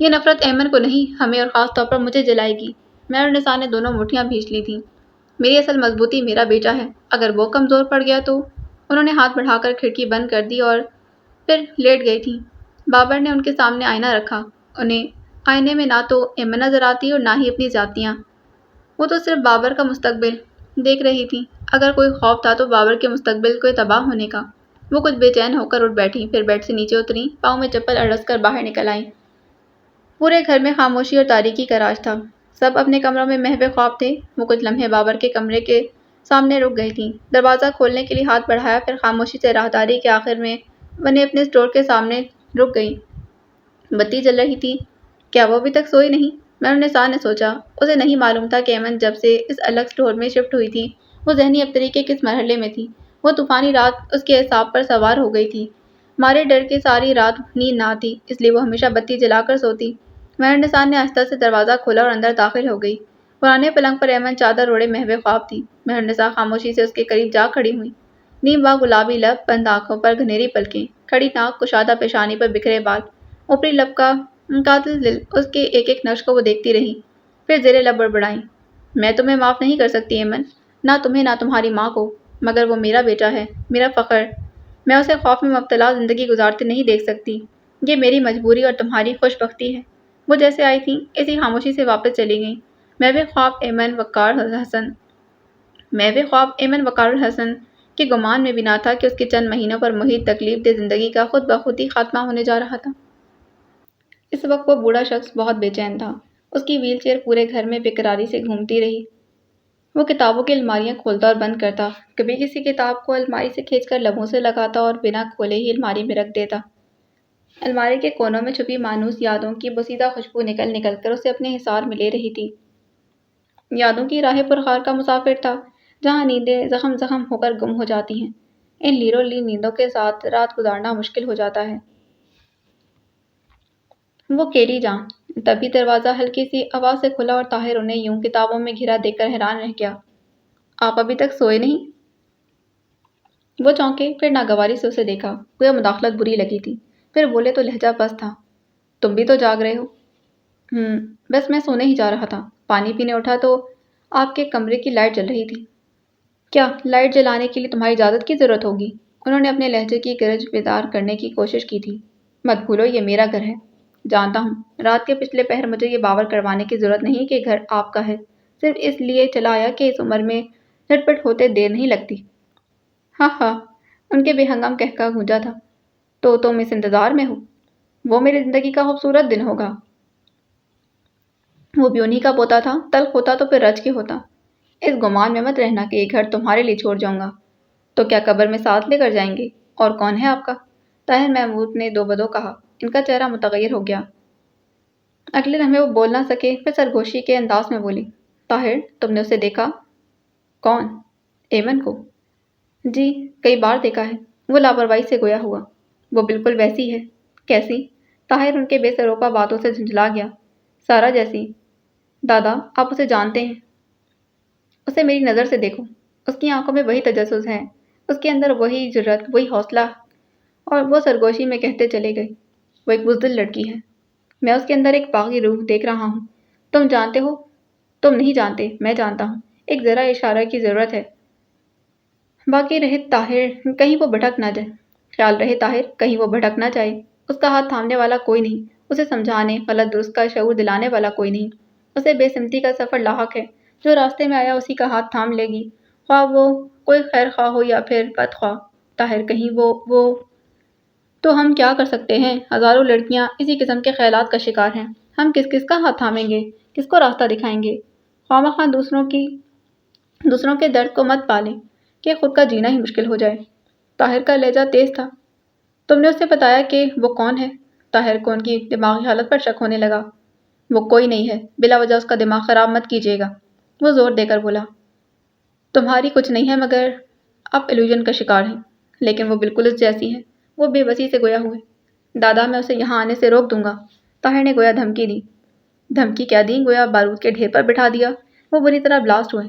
Speaker 1: یہ نفرت ایمن کو نہیں، ہمیں اور خاص طور پر مجھے جلائے گی۔ میں اور نساء نے دونوں مٹھیاں بھینچ لی تھیں۔ میری اصل مضبوطی میرا بیٹا ہے، اگر وہ کمزور پڑ گیا تو؟ انہوں نے ہاتھ بڑھا کر کھڑکی بند کر دی اور پھر لیٹ گئی تھیں۔ بابر نے ان کے سامنے آئینہ رکھا۔ انہیں آئینے میں نہ تو ایمن نظر آتی اور نہ ہی اپنی ذاتیاں۔ وہ تو صرف بابر کا مستقبل دیکھ رہی تھی۔ اگر کوئی خوف تھا تو بابر کے مستقبل کو تباہ ہونے کا۔ وہ کچھ بے چین ہو کر اٹھ بیٹھیں، پھر بیڈ سے نیچے اتریں، پاؤں میں چپل اڑس کر باہر نکل آئیں۔ پورے گھر میں خاموشی اور تاریکی کا راج تھا۔ سب اپنے کمروں میں محو خواب تھے۔ وہ کچھ لمحے بابر کے کمرے کے سامنے رک گئی تھیں۔ دروازہ کھولنے کے لیے ہاتھ بڑھایا، پھر خاموشی سے راہداری کے آخر میں بنے اپنے اسٹور کے سامنے رک گئی۔ بتی جل رہی تھی۔ کیا وہ ابھی تک سوئی نہیں؟ میرنسا نے سوچا۔ اسے نہیں معلوم تھا کہ ایمن جب سے اس الگ اسٹور میں شفٹ ہوئی تھی، وہ ذہنی ابتری کے کس مرحلے میں تھی۔ وہ طوفانی رات اس کے اعصاب پر سوار ہو گئی تھی۔ مارے ڈر کے ساری رات نیند نہ آتی، اس لیے وہ ہمیشہ بتی جلا کر سوتی۔ میرنسا نے آہستہ سے دروازہ کھولا اور اندر داخل ہو گئی۔ پرانے پلنگ پر ایمن چادر اوڑھے محو خواب تھی۔ میرنسا خاموشی سے اس کے قریب جا کھڑی ہوئی۔ نیم باغ گلابی لب، بند آنکھوں پر گھنیری پلکیں، کھڑی ناک، کشادہ پیشانی پر بکھرے بال، اوپری لب کا قاتل دل، اس کے ایک ایک نقش کو وہ دیکھتی رہی، پھر زیر لب بڑبڑائیں۔ میں تمہیں معاف نہیں کر سکتی ایمن، نہ تمہیں نہ تمہاری ماں کو، مگر وہ میرا بیٹا ہے، میرا فخر۔ میں اسے خوف میں مبتلا زندگی گزارتے نہیں دیکھ سکتی۔ یہ میری مجبوری اور تمہاری خوش بختی ہے۔ وہ جیسے آئی تھیں اسی خاموشی سے واپس چلی گئیں۔ محو خواب ایمن وقار الحسن کے گمان میں بھی نہ تھا کہ اس کے چند مہینوں پر محیط تکلیف دہ زندگی کا خود بخود ہی خاتمہ ہونے جا رہا تھا۔ اس وقت وہ بوڑھا شخص بہت بے چین تھا۔ اس کی ویل چیئر پورے گھر میں بے قراری سے گھومتی رہی۔ وہ کتابوں کی الماریاں کھولتا اور بند کرتا، کبھی کسی کتاب کو الماری سے کھینچ کر لبوں سے لگاتا اور بنا کھولے ہی الماری میں رکھ دیتا۔ الماری کے کونوں میں چھپی مانوس یادوں کی بوسیدہ خوشبو نکل نکل کر اسے اپنے حصار میں لے رہی تھی۔ یادوں کی راہ پرخار کا مسافر تھا، جہاں نیندیں زخم زخم ہو کر گم ہو جاتی ہیں۔ ان لیرو لی نیندوں کے ساتھ رات گزارنا مشکل ہو جاتا ہے۔ وہ کیری جان۔ تبھی دروازہ ہلکی سی آواز سے کھلا اور طاہر انہیں یوں کتابوں میں گھرا دیکھ کر حیران رہ گیا۔ آپ ابھی تک سوئے نہیں؟ وہ چونکے، پھر ناگواری سے اسے دیکھا، گویا مداخلت بری لگی تھی، پھر بولے تو لہجہ پست تھا۔ تم بھی تو جاگ رہے ہو؟ بس میں سونے ہی جا رہا تھا۔ پانی پینے اٹھا تو آپ کے کمرے کی لائٹ جل رہی تھی۔ کیا لائٹ جلانے کے لیے تمہاری اجازت کی ضرورت ہوگی؟ انہوں نے اپنے لہجے کی گرج بیدار کرنے کی کوشش کی تھی۔ مت بھولو یہ میرا گھر ہے۔ جانتا ہوں، رات کے پچھلے پہر مجھے یہ باور کروانے کی ضرورت نہیں کہ گھر آپ کا ہے، صرف اس لیے چلا آیا کہ اس عمر میں جھٹ پٹ ہوتے دیر نہیں لگتی۔ ہاں ہاں، ان کے بے ہنگام قہقہ گونجا تھا۔ تو تم اس انتظار میں ہو؟ وہ میری زندگی کا خوبصورت دن ہوگا۔ وہ بھی انہی کا پوتا تھا، تلخ ہوتا تو پھر رچ کے ہوتا۔ اس گمان میں مت رہنا کہ یہ گھر تمہارے لیے چھوڑ جاؤں گا۔ تو کیا قبر میں ساتھ لے کر جائیں گے؟ اور کون ہے آپ کا؟ طاہر محمود نے دو بدو کہا۔ ان کا چہرہ متغیر ہو گیا۔ اگلے لمحے وہ بول نہ سکے، پھر سرگوشی کے انداز میں بولی، طاہر تم نے اسے دیکھا؟ کون؟ ایمن کو؟ جی، کئی بار دیکھا ہے۔ وہ لاپرواہی سے گویا ہوا۔ وہ بالکل ویسی ہے۔ کیسی؟ طاہر ان کے بے سروپا باتوں سے جھنجھلا گیا۔ سارا جیسی۔ دادا آپ اسے جانتے ہیں؟ اسے میری نظر سے دیکھو۔ اس کی آنکھوں میں وہی تجسس ہے، اس کے اندر وہی جرأت، وہی حوصلہ۔ اور وہ سرگوشی میں کہتے چلے گئے، وہ ایک بزدل لڑکی ہے۔ میں اس کے اندر ایک باغی روح دیکھ رہا ہوں۔ تم جانتے ہو؟ تم نہیں جانتے، میں جانتا ہوں۔ ایک ذرا اشارہ کی ضرورت ہے۔ باقی رہے طاہر، کہیں وہ بھٹک نہ جائے۔ خیال رہے طاہر، کہیں وہ بھٹک نہ جائے۔ اس کا ہاتھ تھامنے والا کوئی نہیں، اسے سمجھانے، غلط درست کا شعور دلانے والا کوئی نہیں۔ اسے بے سمتی کا سفر لاحق ہے۔ جو راستے میں آیا اسی کا ہاتھ تھام لے گی، خواہ وہ کوئی خیر خواہ ہو یا پھر بد خواہ۔ طاہر کہیں وہ تو ہم کیا کر سکتے ہیں؟ ہزاروں لڑکیاں اسی قسم کے خیالات کا شکار ہیں۔ ہم کس کس کا ہاتھ تھامیں گے؟ کس کو راستہ دکھائیں گے؟ خواہ دوسروں کے درد کو مت پالیں کہ خود کا جینا ہی مشکل ہو جائے۔ طاہر کا لہجہ تیز تھا۔ تم نے اسے بتایا کہ وہ کون ہے؟ طاہر کو ان کی دماغی حالت پر شک ہونے لگا۔ وہ کوئی نہیں ہے، بلا وجہ اس کا دماغ خراب مت کیجیے گا۔ وہ زور دے کر بولا۔ تمہاری کچھ نہیں ہے مگر آپ ایلوژن کا شکار ہیں، لیکن وہ بالکل اس جیسی ہے۔ وہ بے بسی سے گویا ہوئے۔ دادا میں اسے یہاں آنے سے روک دوں گا۔ طاہر نے گویا دھمکی دی۔ دھمکی کیا دی؟ گویا بارود کے ڈھیر پر بٹھا دیا۔ وہ بری طرح بلاسٹ ہوئے۔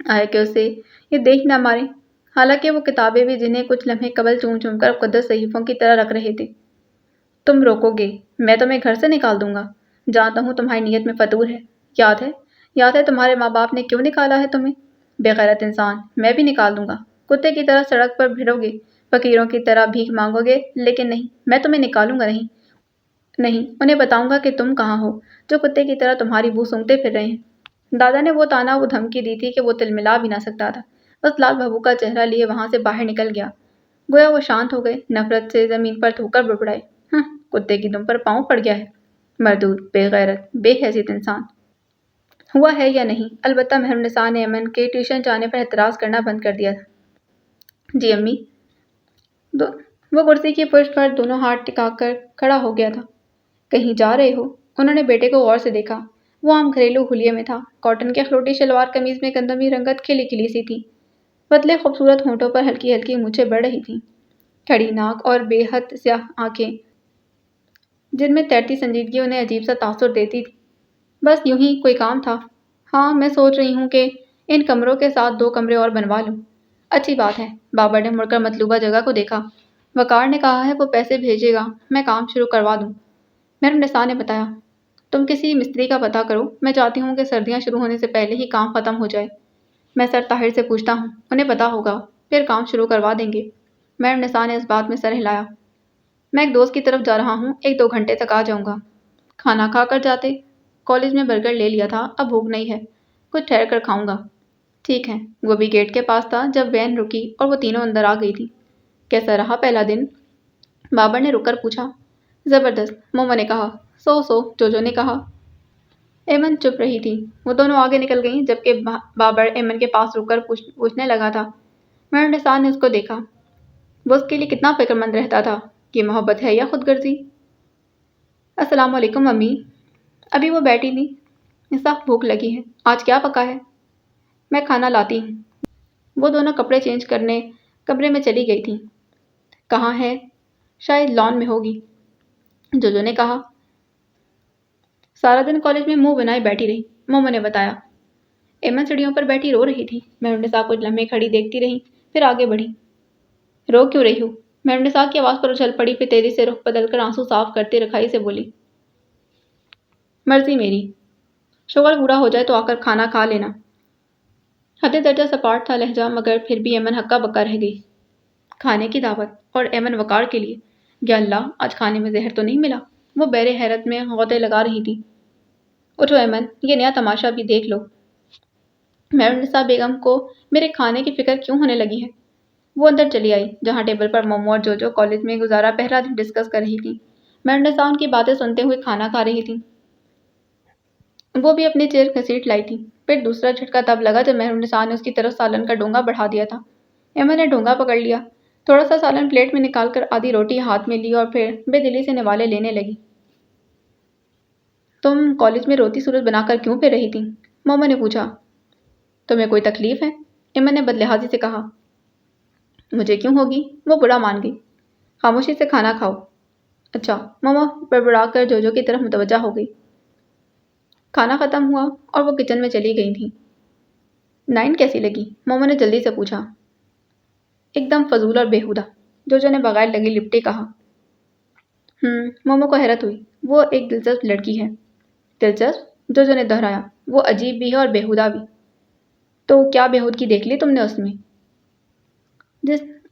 Speaker 1: آیا کہ اسے یہ دیکھ نہ مارے، حالانکہ وہ کتابیں بھی جنہیں کچھ لمحے قبل چوم چوم کر مقدس صحیفوں کی طرح رکھ رہے تھے۔ تم روکو گے، میں تمہیں گھر سے نکال دوں گا۔ جانتا ہوں تمہاری نیت میں فتور ہے۔ یاد ہے تمہارے ماں باپ نے کیوں نکالا ہے تمہیں؟ بے غیرت انسان، میں بھی نکال دوں گا۔ کتے کی طرح سڑک پر بھیڑو گے، فقیروں کی طرح بھیک مانگو گے، لیکن نہیں، میں تمہیں نکالوں گا نہیں، انہیں بتاؤں گا کہ تم کہاں ہو، جو کتے کی طرح تمہاری بو سونگھتے پھر رہے ہیں۔ دادا نے وہ تانا، وہ دھمکی دی تھی کہ وہ تلملا بھی نہ سکتا تھا۔ بس لال بھبو کا چہرہ لیے وہاں سے باہر نکل گیا۔ گویا وہ شانت ہو گئے، نفرت سے زمین پر تھوک کر بڑبڑائے، کتے کی دم پر پاؤں پڑ گیا ہے۔ مردود، بے غیرت، بے حیثیت انسان۔ ہوا ہے یا نہیں؟ البتہ مہرنسا نے ایمن کے ٹیوشن جانے پر اعتراض کرنا بند کر دیا تھا۔ جی امی۔ وہ کرسی کی پشت پر دونوں ہاتھ ٹکا کر کھڑا ہو گیا تھا۔ کہیں جا رہے ہو؟ انہوں نے بیٹے کو غور سے دیکھا۔ وہ عام گھریلو حلیے میں تھا۔ کاٹن کے اخلوٹی شلوار قمیض میں گندمی رنگت کھلی کھلی سی تھی۔ پتلے خوبصورت ہونٹوں پر ہلکی ہلکی مونچھیں بڑھ رہی تھیں۔ کھڑی ناک اور بے حد سیاہ آنکھیں جن میں تیرتی سنجیدگی انہیں عجیب سا تاثر دیتی تھی۔ بس یوں ہی کوئی کام تھا؟ ہاں، میں سوچ رہی ہوں کہ ان کمروں کے ساتھ 2 کمرے اور بنوا لوں۔ اچھی بات ہے۔ بابر نے مڑ کر مطلوبہ جگہ کو دیکھا۔ وقار نے کہا ہے وہ پیسے بھیجے گا، میں کام شروع کروا دوں۔ مہرنسا نے بتایا۔ تم کسی مستری کا پتہ کرو، میں چاہتی ہوں کہ سردیاں شروع ہونے سے پہلے ہی کام ختم ہو جائے۔ میں سر طاہر سے پوچھتا ہوں، انہیں پتہ ہوگا، پھر کام شروع کروا دیں گے۔ مہرنسا نے اس بات میں سر ہلایا۔ میں ایک دوست کی طرف جا رہا ہوں، 1-2 گھنٹے تک آ جاؤں گا۔ کھانا کھا کر جاتے؟ کالج میں برگر لے لیا تھا، اب بھوک نہیں ہے، کچھ ٹھہر کر کھاؤں گا۔ ٹھیک ہے۔ وہ بھی گیٹ کے پاس تھا جب وین رکی اور وہ تینوں اندر آ گئی تھی۔ کیسا رہا پہلا دن؟ بابر نے رک کر پوچھا۔ زبردست، مومو نے کہا۔ سو جوجو نے کہا۔ ایمن چپ رہی تھی۔ وہ دونوں آگے نکل گئیں جبکہ بابر ایمن کے پاس رک کر پوچھنے لگا تھا۔ مہرنسا نے اس کو دیکھا۔ وہ اس کے لیے کتنا فکر مند رہتا تھا۔ یہ محبت ہے یا خود غرضی؟ السلام علیکم امی۔ ابھی وہ بیٹھی تھی۔ سخت بھوک لگی ہے، آج کیا پکا ہے؟ میں کھانا لاتی ہوں۔ وہ دونوں کپڑے چینج کرنے کمرے میں چلی گئی تھیں۔ کہاں ہے؟ شاید لان میں ہوگی، جوجو نے کہا۔ سارا دن کالج میں منہ بنائے بیٹھی رہی، مومو نے بتایا۔ ایمن سیڑھیوں پر بیٹھی رو رہی تھی۔ مہرنسا کچھ لمحے کھڑی دیکھتی رہی، پھر آگے بڑھی۔ رو کیوں رہی ہو؟ مہرنسا کی آواز پر اچھل پڑی، پھر تیزی سے رخ بدل کر آنسو صاف کرتے رکھائی سے بولی۔ مرضی میری، شغل پورا ہو جائے تو آ کر کھانا کھا لینا۔ حد درجہ سپاٹ تھا لہجہ، مگر پھر بھی ایمن ہکا بکا رہ گئی۔ کھانے کی دعوت، اور ایمن وقار کے لیے۔ یا اللہ، آج کھانے میں زہر تو نہیں ملا؟ وہ بیر حیرت میں غوطے لگا رہی تھی۔ اٹھو ایمن، یہ نیا تماشا بھی دیکھ لو۔ مہرنسا بیگم کو میرے کھانے کی فکر کیوں ہونے لگی ہے؟ وہ اندر چلی آئی جہاں ٹیبل پر مومو اور جوجو کالج میں گزارا پہلا دن ڈسکس کر رہی تھی۔ مہرنسا ان کی باتیں سنتے ہوئے کھانا کھا رہی تھی۔ وہ بھی اپنی چیئر گھسیٹ لائی تھی۔ پھر دوسرا جھٹکا تب لگا جب مہرنسا نے اس کی طرف سالن کا ڈونگا بڑھا دیا تھا۔ ایمن نے ڈونگا پکڑ لیا، تھوڑا سا سالن پلیٹ میں نکال کر آدھی روٹی ہاتھ میں لی اور پھر بے دلی سے نوالے لینے لگی۔ تم کالج میں روتی صورت بنا کر کیوں پھر رہی تھی؟ مومو نے پوچھا۔ تمہیں کوئی تکلیف ہے؟ ایمن نے بدلحاظی سے کہا۔ مجھے کیوں ہوگی؟ وہ برا مان گئی۔ خاموشی سے کھانا کھاؤ۔ اچھا، مومو بڑبڑا کر جوجو کی طرف متوجہ ہو گئی۔ کھانا ختم ہوا اور وہ کچن میں چلی گئی تھیں۔ 9 کیسی لگی؟ مومو نے جلدی سے پوچھا۔ ایک دم فضول اور بیہودہ، جوجو نے بغیر لگی لپٹے کہا۔ مومو کو حیرت ہوئی۔ وہ ایک دلچسپ لڑکی ہے۔ دلچسپ؟ جوجو نے دہرایا۔ وہ عجیب بھی ہے اور بیہودہ بھی۔ تو کیا بیہودگی دیکھ لی تم نے اس میں؟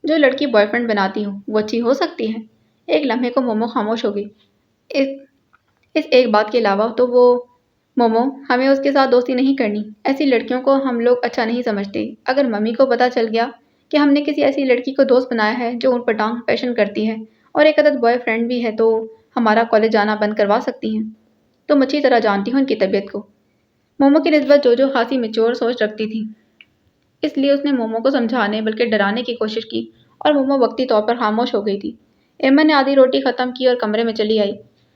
Speaker 1: جو لڑکی بوائے فرینڈ بناتی ہو وہ اچھی ہو سکتی ہے؟ ایک لمحے کو مومو خاموش ہو گئی۔ اس ایک بات کے علاوہ تو وہ مومو، ہمیں اس کے ساتھ دوستی نہیں کرنی۔ ایسی لڑکیوں کو ہم لوگ اچھا نہیں سمجھتے۔ اگر ممی کو پتہ چل گیا کہ ہم نے کسی ایسی لڑکی کو دوست بنایا ہے جو اونٹ پٹانگ فیشن کرتی ہے اور ایک عدد بوائے فرینڈ بھی ہے تو ہمارا کالج جانا بند کروا سکتی ہیں۔ تم اچھی طرح جانتی ہو ان کی طبیعت کو۔ مومو کی نسبت جوجو خاصی میچور سوچ رکھتی تھی، اس لیے اس نے مومو کو سمجھانے بلکہ ڈرانے کی کوشش کی اور مومو وقتی طور پر خاموش ہو گئی تھی۔ ایمن نے آدھی روٹی ختم کی اور کمرے میں چلی آئی۔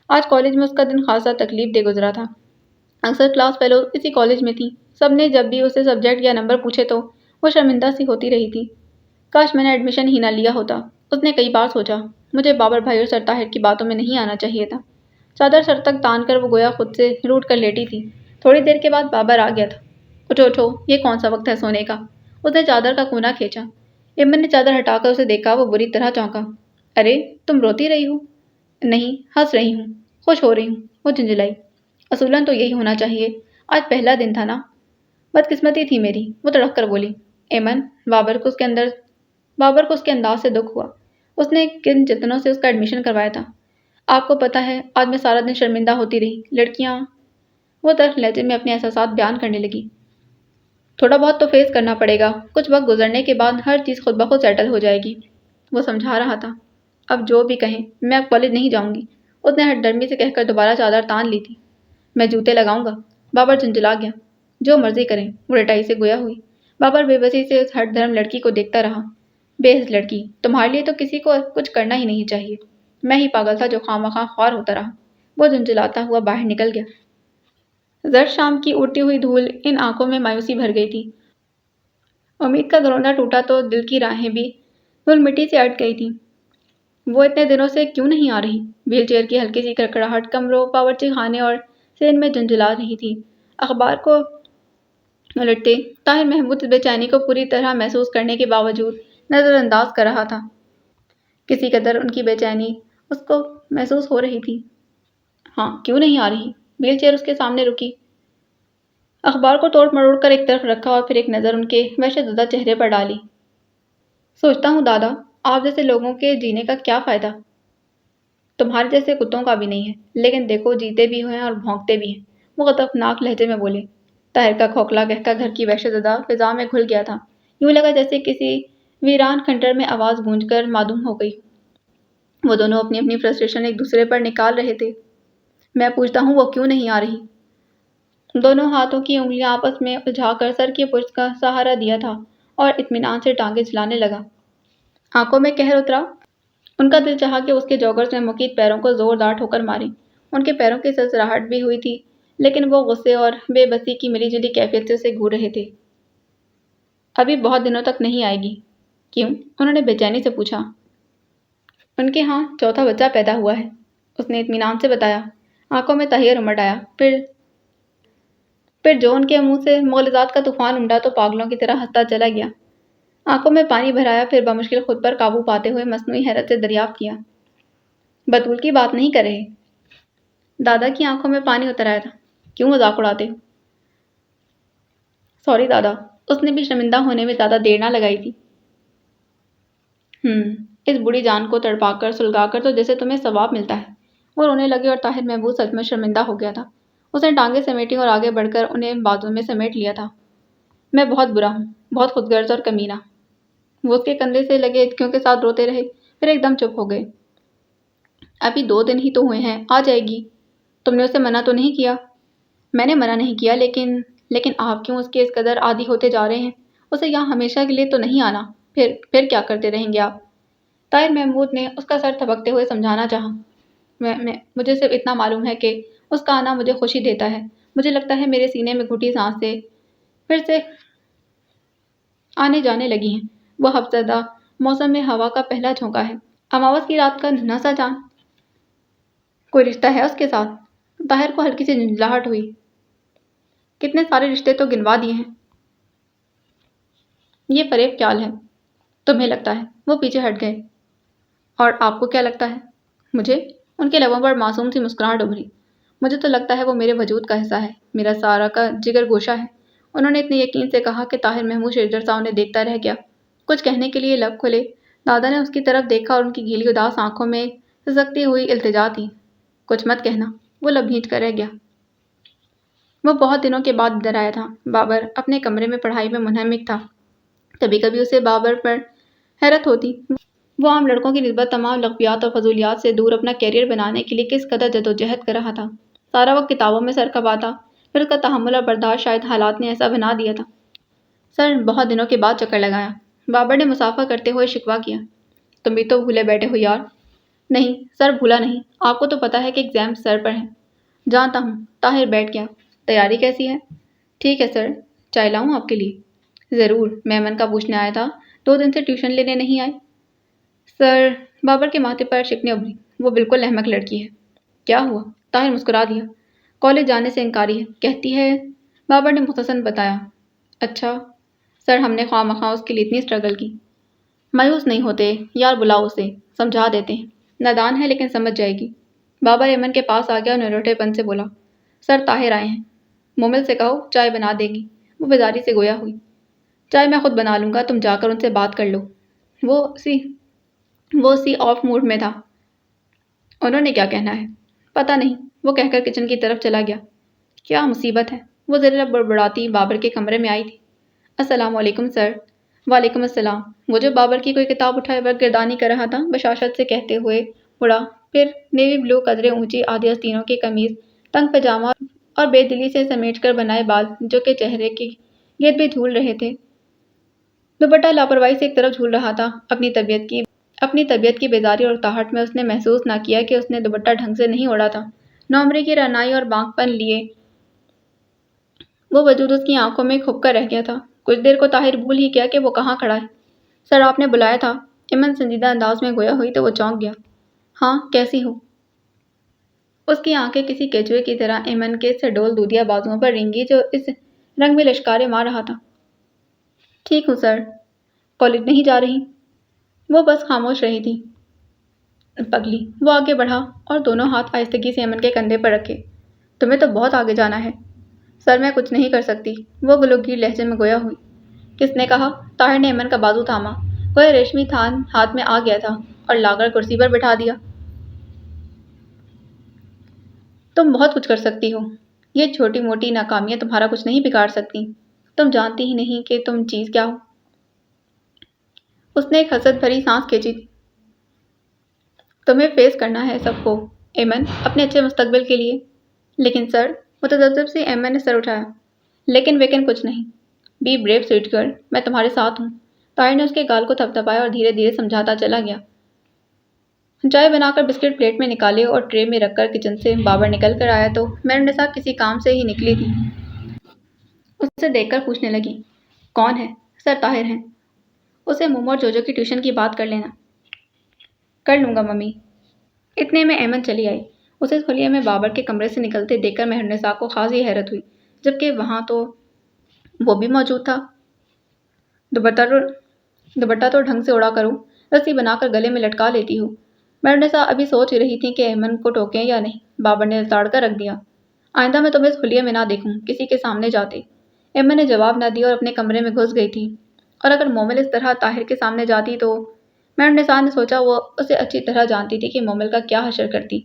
Speaker 1: آج کالج میں اس کا دن خاصا تکلیف دہ گزرا تھا۔ اکثر کلاس فیلو اسی کالج میں تھیں۔ سب نے جب بھی اسے سبجیکٹ یا نمبر پوچھے تو وہ شرمندہ سی ہوتی رہی تھی۔ کاش میں نے ایڈمیشن ہی نہ لیا ہوتا، اس نے کئی بار سوچا۔ مجھے بابر بھائی اور سر طاہر کی باتوں میں نہیں آنا چاہیے تھا۔ چادر سر تک تان کر وہ گویا خود سے روٹ کر لیٹی تھی۔ تھوڑی دیر کے بعد بابر آ گیا تھا۔ اٹھو، یہ کون سا وقت ہے سونے کا؟ اس نے چادر کا کونا کھینچا۔ ایمن نے چادر ہٹا کر اسے دیکھا، وہ بری طرح چونکا۔ ارے، تم روتی رہی ہو؟ نہیں، ہنس رہی ہوں، خوش ہو رہی ہوں، وہ جھنجھلائی۔ اصولاً تو یہی ہونا چاہیے، آج پہلا دن تھا نا۔ بدقسمتی تھی میری، وہ تڑک کر بولی۔ ایمن، بابر کو اس کے انداز سے دکھ ہوا۔ اس نے کن جتنوں سے اس کا ایڈمیشن کروایا تھا۔ آپ کو پتہ ہے، آج میں سارا دن شرمندہ ہوتی رہی۔ لڑکیاں، وہ تلخ لہجے میں اپنے احساسات بیان کرنے لگی۔ تھوڑا بہت تو فیس کرنا پڑے گا، کچھ وقت گزرنے کے بعد ہر چیز خود بخود سیٹل ہو جائے گی، وہ سمجھا رہا تھا۔ اب جو بھی کہیں، میں اب کالج نہیں جاؤں گی، اس نے ہٹ ڈرمی سے کہہ کر دوبارہ چادر تان لی تھی۔ میں جوتے لگاؤں گا، بابر جھنجھلا گیا۔ جو مرضی کریں، وہ رٹائی سے گویا ہوئی۔ بابر بے بسی سے اس ہٹ دھرم لڑکی کو دیکھتا رہا۔ بے حس لڑکی، تمہارے لیے تو کسی کو کچھ کرنا ہی نہیں چاہیے۔ میں ہی پاگل تھا جو خواہ خوار ہوتا رہا۔ وہ جھنجھلاتا ہوا باہر نکل گیا۔ زرد شام کی اڑتی ہوئی دھول ان آنکھوں میں مایوسی بھر گئی تھی۔ امید کا گروندا ٹوٹا تو دل کی راہیں بھی دھول مٹی سے اٹک گئی تھیں۔ وہ اتنے دنوں سے کیوں نہیں آ رہی؟ ویل چیئر کی ہلکی سی کڑکڑاہٹ کمروں، باورچی خانے اور سین میں جھنجھلا رہی تھی۔ اخبار کو الٹتے طاہر محمود بے چینی کو پوری طرح محسوس کرنے کے باوجود نظر انداز کر رہا تھا۔ کسی قدر ان کی بے چینی اس کو محسوس ہو رہی تھی۔ ہاں، کیوں نہیں آ رہی؟ ویل چیئر اس کے سامنے رکی۔ اخبار کو توڑ مروڑ کر ایک طرف رکھا اور پھر ایک نظر ان کے وحشت زدہ چہرے پر ڈالی۔ سوچتا ہوں دادا، آپ جیسے لوگوں کے جینے کا کیا فائدہ؟ تمہارے جیسے کتوں کا بھی نہیں ہے، لیکن دیکھو جیتے بھی ہیں اور بھونکتے بھی ہیں، وہ غضبناک لہجے میں بولے۔ طاہر کا کھوکھلا قہقہ گھر کی وحشت زدہ فضا میں گھل گیا تھا۔ یوں لگا جیسے کسی ویران کھنڈر میں آواز گونج کر معدوم ہو گئی۔ وہ دونوں اپنی اپنی فرسٹریشن ایک دوسرے پر نکال رہے تھے۔ میں پوچھتا ہوں وہ کیوں نہیں آ رہی؟ دونوں ہاتھوں کی انگلیاں آپس میں الجھا کر سر کی پشت کا سہارا دیا تھا اور اطمینان سے ٹانگیں جھلانے لگا۔ آنکھوں میں قہر اترا۔ ان کا دل چاہا کہ اس کے جوگرز میں مقید پیروں کو زوردار ٹھوکر مارے۔ ان کے پیروں کی سرسراہٹ بھی ہوئی تھی، لیکن وہ غصے اور بے بسی کی ملی جلی کیفیت سے اسے گھور رہے تھے۔ ابھی بہت دنوں تک نہیں آئے گی؟ کیوں؟ انہوں نے بے چینی سے پوچھا۔ ان کے ہاں چوتھا بچہ پیدا ہوا ہے، اس نے اطمینان سے بتایا۔ آنکھوں میں تحیر امڑ آیا۔ پھر جو ان کے منہ سے مغالطات کا طوفان امڑا تو پاگلوں کی طرح ہنستا چلا گیا۔ آنکھوں میں پانی بھر آیا، پھر بمشکل خود پر قابو پاتے ہوئے مصنوعی حیرت سے دریافت کیا۔ بطول کی بات نہیں کر رہے؟ دادا کی آنکھوں میں پانی اتر آیا تھا۔ کیوں مذاق اڑاتے ہو؟ سوری دادا، اس نے بھی شرمندہ ہونے میں زیادہ دیر نہ لگائی تھی۔ اس بوڑھی جان کو تڑپا کر سلگا کر تو جیسے تمہیں ثواب ملتا ہے۔ وہ رونے لگے اور طاہر محمود سچ میں شرمندہ ہو گیا تھا۔ اس نے ٹانگیں سمیٹی اور آگے بڑھ کر انہیں بازو میں سمیٹ لیا تھا۔ میں بہت برا ہوں، بہت خود غرض اور کمینہ۔ وہ اس کے کندھے سے لگے ہچکیوں کے ساتھ روتے رہے، پھر ایک دم چپ ہو گئے۔ ابھی 2 دن ہی تو ہوئے ہیں، آ جائے گی۔ تم نے اسے منع تو نہیں کیا؟ میں نے منع نہیں کیا، لیکن آپ کیوں اس کے اس قدر عادی ہوتے جا رہے ہیں؟ اسے یہاں ہمیشہ کے لیے تو نہیں آنا، پھر کیا کرتے رہیں گے آپ؟ طاہر محمود نے اس کا سر تھپکتے ہوئے سمجھانا چاہا۔ مجھے صرف اتنا معلوم ہے کہ اس کا آنا مجھے خوشی دیتا ہے۔ مجھے لگتا ہے میرے سینے میں گھٹی سانسیں پھر سے آنے جانے لگی ہیں۔ وہ حفظدہ موسم میں ہوا کا پہلا جھونکا ہے۔ اماوس کی رات کا ننھا سا چاند۔ کوئی رشتہ ہے اس کے ساتھ؟ طاہر کو ہلکی سی جھنجھلاہٹ ہوئی۔ کتنے سارے رشتے تو گنوا دیے ہیں۔ یہ فریب خیال ہے، تمہیں لگتا ہے۔ وہ پیچھے ہٹ گئے۔ اور آپ کو کیا لگتا ہے؟ مجھے؟ ان کے لبوں پر معصوم سی مسکراہٹ ابھری۔ مجھے تو لگتا ہے وہ میرے وجود کا حصہ ہے، میرا سارا کا جگر گوشہ ہے۔ انہوں نے اتنے یقین سے کہا کہ طاہر محمود شرجر سا انہیں دیکھتا رہ گیا۔ کچھ کہنے کے لیے لب کھلے۔ دادا نے اس کی طرف دیکھا اور ان کی گیلی اداس آنکھوں میں سسکتی ہوئی التجا تھی۔ کچھ مت کہنا، وہ لب بھینچ کر رہ گیا۔ وہ بہت دنوں کے بعد ادھر آیا تھا۔ بابر اپنے کمرے میں پڑھائی میں منہمک تھا۔ کبھی کبھی اسے بابر پر حیرت ہوتی۔ وہ عام لڑکوں کی نسبت تمام لغویات اور فضولیات سے دور اپنا کیریئر بنانے کے لیے کس قدر جدوجہد کر رہا تھا۔ سارا وقت کتابوں میں سر کھپاتا، پھر اس کا تحمل اور برداشت شاید حالات نے ایسا بنا دیا تھا۔ سر بہت دنوں کے بعد چکر لگایا، بابر نے مسافہ کرتے ہوئے شکوہ کیا۔ تم بھی تو بھولے بیٹھے ہو یار۔ نہیں سر، بھولا نہیں، آپ کو تو پتا ہے کہ ایگزام سر پر ہیں۔ جانتا ہوں۔ طاہر بیٹھ گیا۔ تیاری کیسی ہے؟ ٹھیک ہے سر، چائے لاؤں آپ کے لیے؟ ضرور، میں ایمن کا پوچھنے آیا تھا، 2 دن سے ٹیوشن لینے نہیں آئے؟ سر، بابر کے ماتھے پر شکنیں ابھری۔ وہ بالکل احمق لڑکی ہے۔ کیا ہوا؟ طاہر مسکرا دیا۔ کالج جانے سے انکاری ہے، کہتی ہے۔ بابر نے مختصراً بتایا۔ اچھا سر، ہم نے خواہ مخواہ اس کے لیے اتنی اسٹرگل کی۔ مایوس نہیں ہوتے یار، بلاؤ اسے، سمجھا دیتے ہیں۔ نادان ہے لیکن سمجھ جائے گی۔ بابر ایمن کے پاس آ گیا اور نروٹے پن سے بولا۔ سر، طاہر آئے ہیں، مومل سے کہو چائے بنا دے گی۔ وہ بیزاری سے گویا ہوئی۔ چائے میں خود بنا لوں گا، تم جا کر ان سے بات کر لو۔ وہ اسی آف موڈ میں تھا۔ انہوں نے کیا کہنا ہے؟ پتہ نہیں، وہ کہہ کر کچن کی طرف چلا گیا۔ کیا مصیبت ہے؟ وہ ذرا بڑبڑاتی بابر کے کمرے میں آئی تھی۔ السلام علیکم سر۔ وعلیکم السلام۔ وہ جو بابر کی کوئی کتاب اٹھائے وقت گردانی کر رہا تھا، بشاشت سے کہتے ہوئے اڑا۔ پھر نیوی بلو قدرے اونچی آدھی آستینوں کی قمیض، تنگ پاجامہ اور بے دلی سے سمیٹ کر بنائے بال جو کہ چہرے کے گرد بھی جھول رہے تھے۔ دوپٹہ لاپرواہی سے ایک طرف جھول رہا تھا۔ اپنی طبیعت کی بیزاری اور اکتاہٹ میں اس نے محسوس نہ کیا کہ اس نے دوپٹہ ڈھنگ سے نہیں اوڑھا تھا۔ نومری کی رعنائی اور بانک پن لیے وہ وجود اس کی آنکھوں میں کھپ کر رہ گیا تھا۔ کچھ دیر کو طاہر بھول ہی گیا کہ وہ کہاں کھڑا ہے۔ سر آپ نے بلایا تھا؟ ایمن سنجیدہ انداز میں گویا ہوئی تو وہ چونک گیا۔ ہاں، کیسی ہو؟ اس کی آنکھیں کسی کیچوے کی طرح ایمن کے سڈول دودیا بازوؤں پر رینگی جو اس رنگ میں لشکارے مار رہا تھا۔ ٹھیک ہوں سر۔ کالج نہیں جا رہی؟ وہ بس خاموش رہی تھی۔ پگلی۔ وہ آگے بڑھا اور دونوں ہاتھ آہستگی سے ایمن کے کندھے پر رکھے۔ تمہیں تو بہت آگے جانا ہے۔ سر میں کچھ نہیں کر سکتی، وہ گلوگیر لہجے میں گویا ہوئی۔ کس نے کہا؟ طاہر نے ایمن کا بازو تھاما۔ کوئی ریشمی تھان ہاتھ میں آ گیا تھا اور لا کر کرسی پر بٹھا دیا۔ تم بہت کچھ کر سکتی ہو۔ یہ چھوٹی موٹی ناکامیاں تمہارا کچھ نہیں بگاڑ سکتی۔ تم جانتی ہی نہیں کہ تم چیز کیا ہو۔ اس نے ایک حسرت بھری سانس کھینچی۔ تمہیں فیس کرنا ہے سب کو ایمن، اپنے اچھے مستقبل کے لیے۔ لیکن سر، متذبذب سے ایمن نے سر اٹھایا۔ لیکن کچھ نہیں۔ بی بریو سویٹ گرل، میں تمہارے ساتھ ہوں۔ طاہر نے اس کے گال کو تھپتھپایا اور دھیرے دھیرے سمجھاتا چلا گیا۔ چائے بنا کر بسکٹ پلیٹ میں نکالے اور ٹرے میں رکھ کر کچن سے بابر نکل کر آیا تو میرنسا کسی کام سے ہی نکلی تھی۔ اسے دیکھ کر پوچھنے لگی، کون ہے؟ سر طاہر ہیں۔ اسے مومو اور جوجو کی ٹیوشن کی بات کر لینا۔ کر لوں گا ممی۔ اتنے میں ایمن چلی آئی۔ اسے اس حلیے میں بابر کے کمرے سے نکلتے دیکھ کر مہرنسا کو خاصی حیرت ہوئی، جبکہ وہاں تو وہ بھی موجود تھا۔ دوپٹہ تو ڈھنگ سے اڑا کرو، رسی بنا کر گلے میں لٹکا لیتی ہو۔ مہرنسا ابھی سوچ رہی تھی کہ ایمن کو ٹوکیں یا نہیں، بابر نے لتاڑ کر رکھ دیا۔ آئندہ میں تمہیں اس حلیے میں نہ دیکھوں کسی کے سامنے جاتے۔ ایمن نے جواب نہ دیا اور اپنے کمرے میں گھس گئی تھی۔ اور اگر مومل اس طرح طاہر کے سامنے جاتی تو مہرنسا نے سوچا وہ اسے اچھی طرح جانتی تھی کہ مومل کا کیا حشر کرتی۔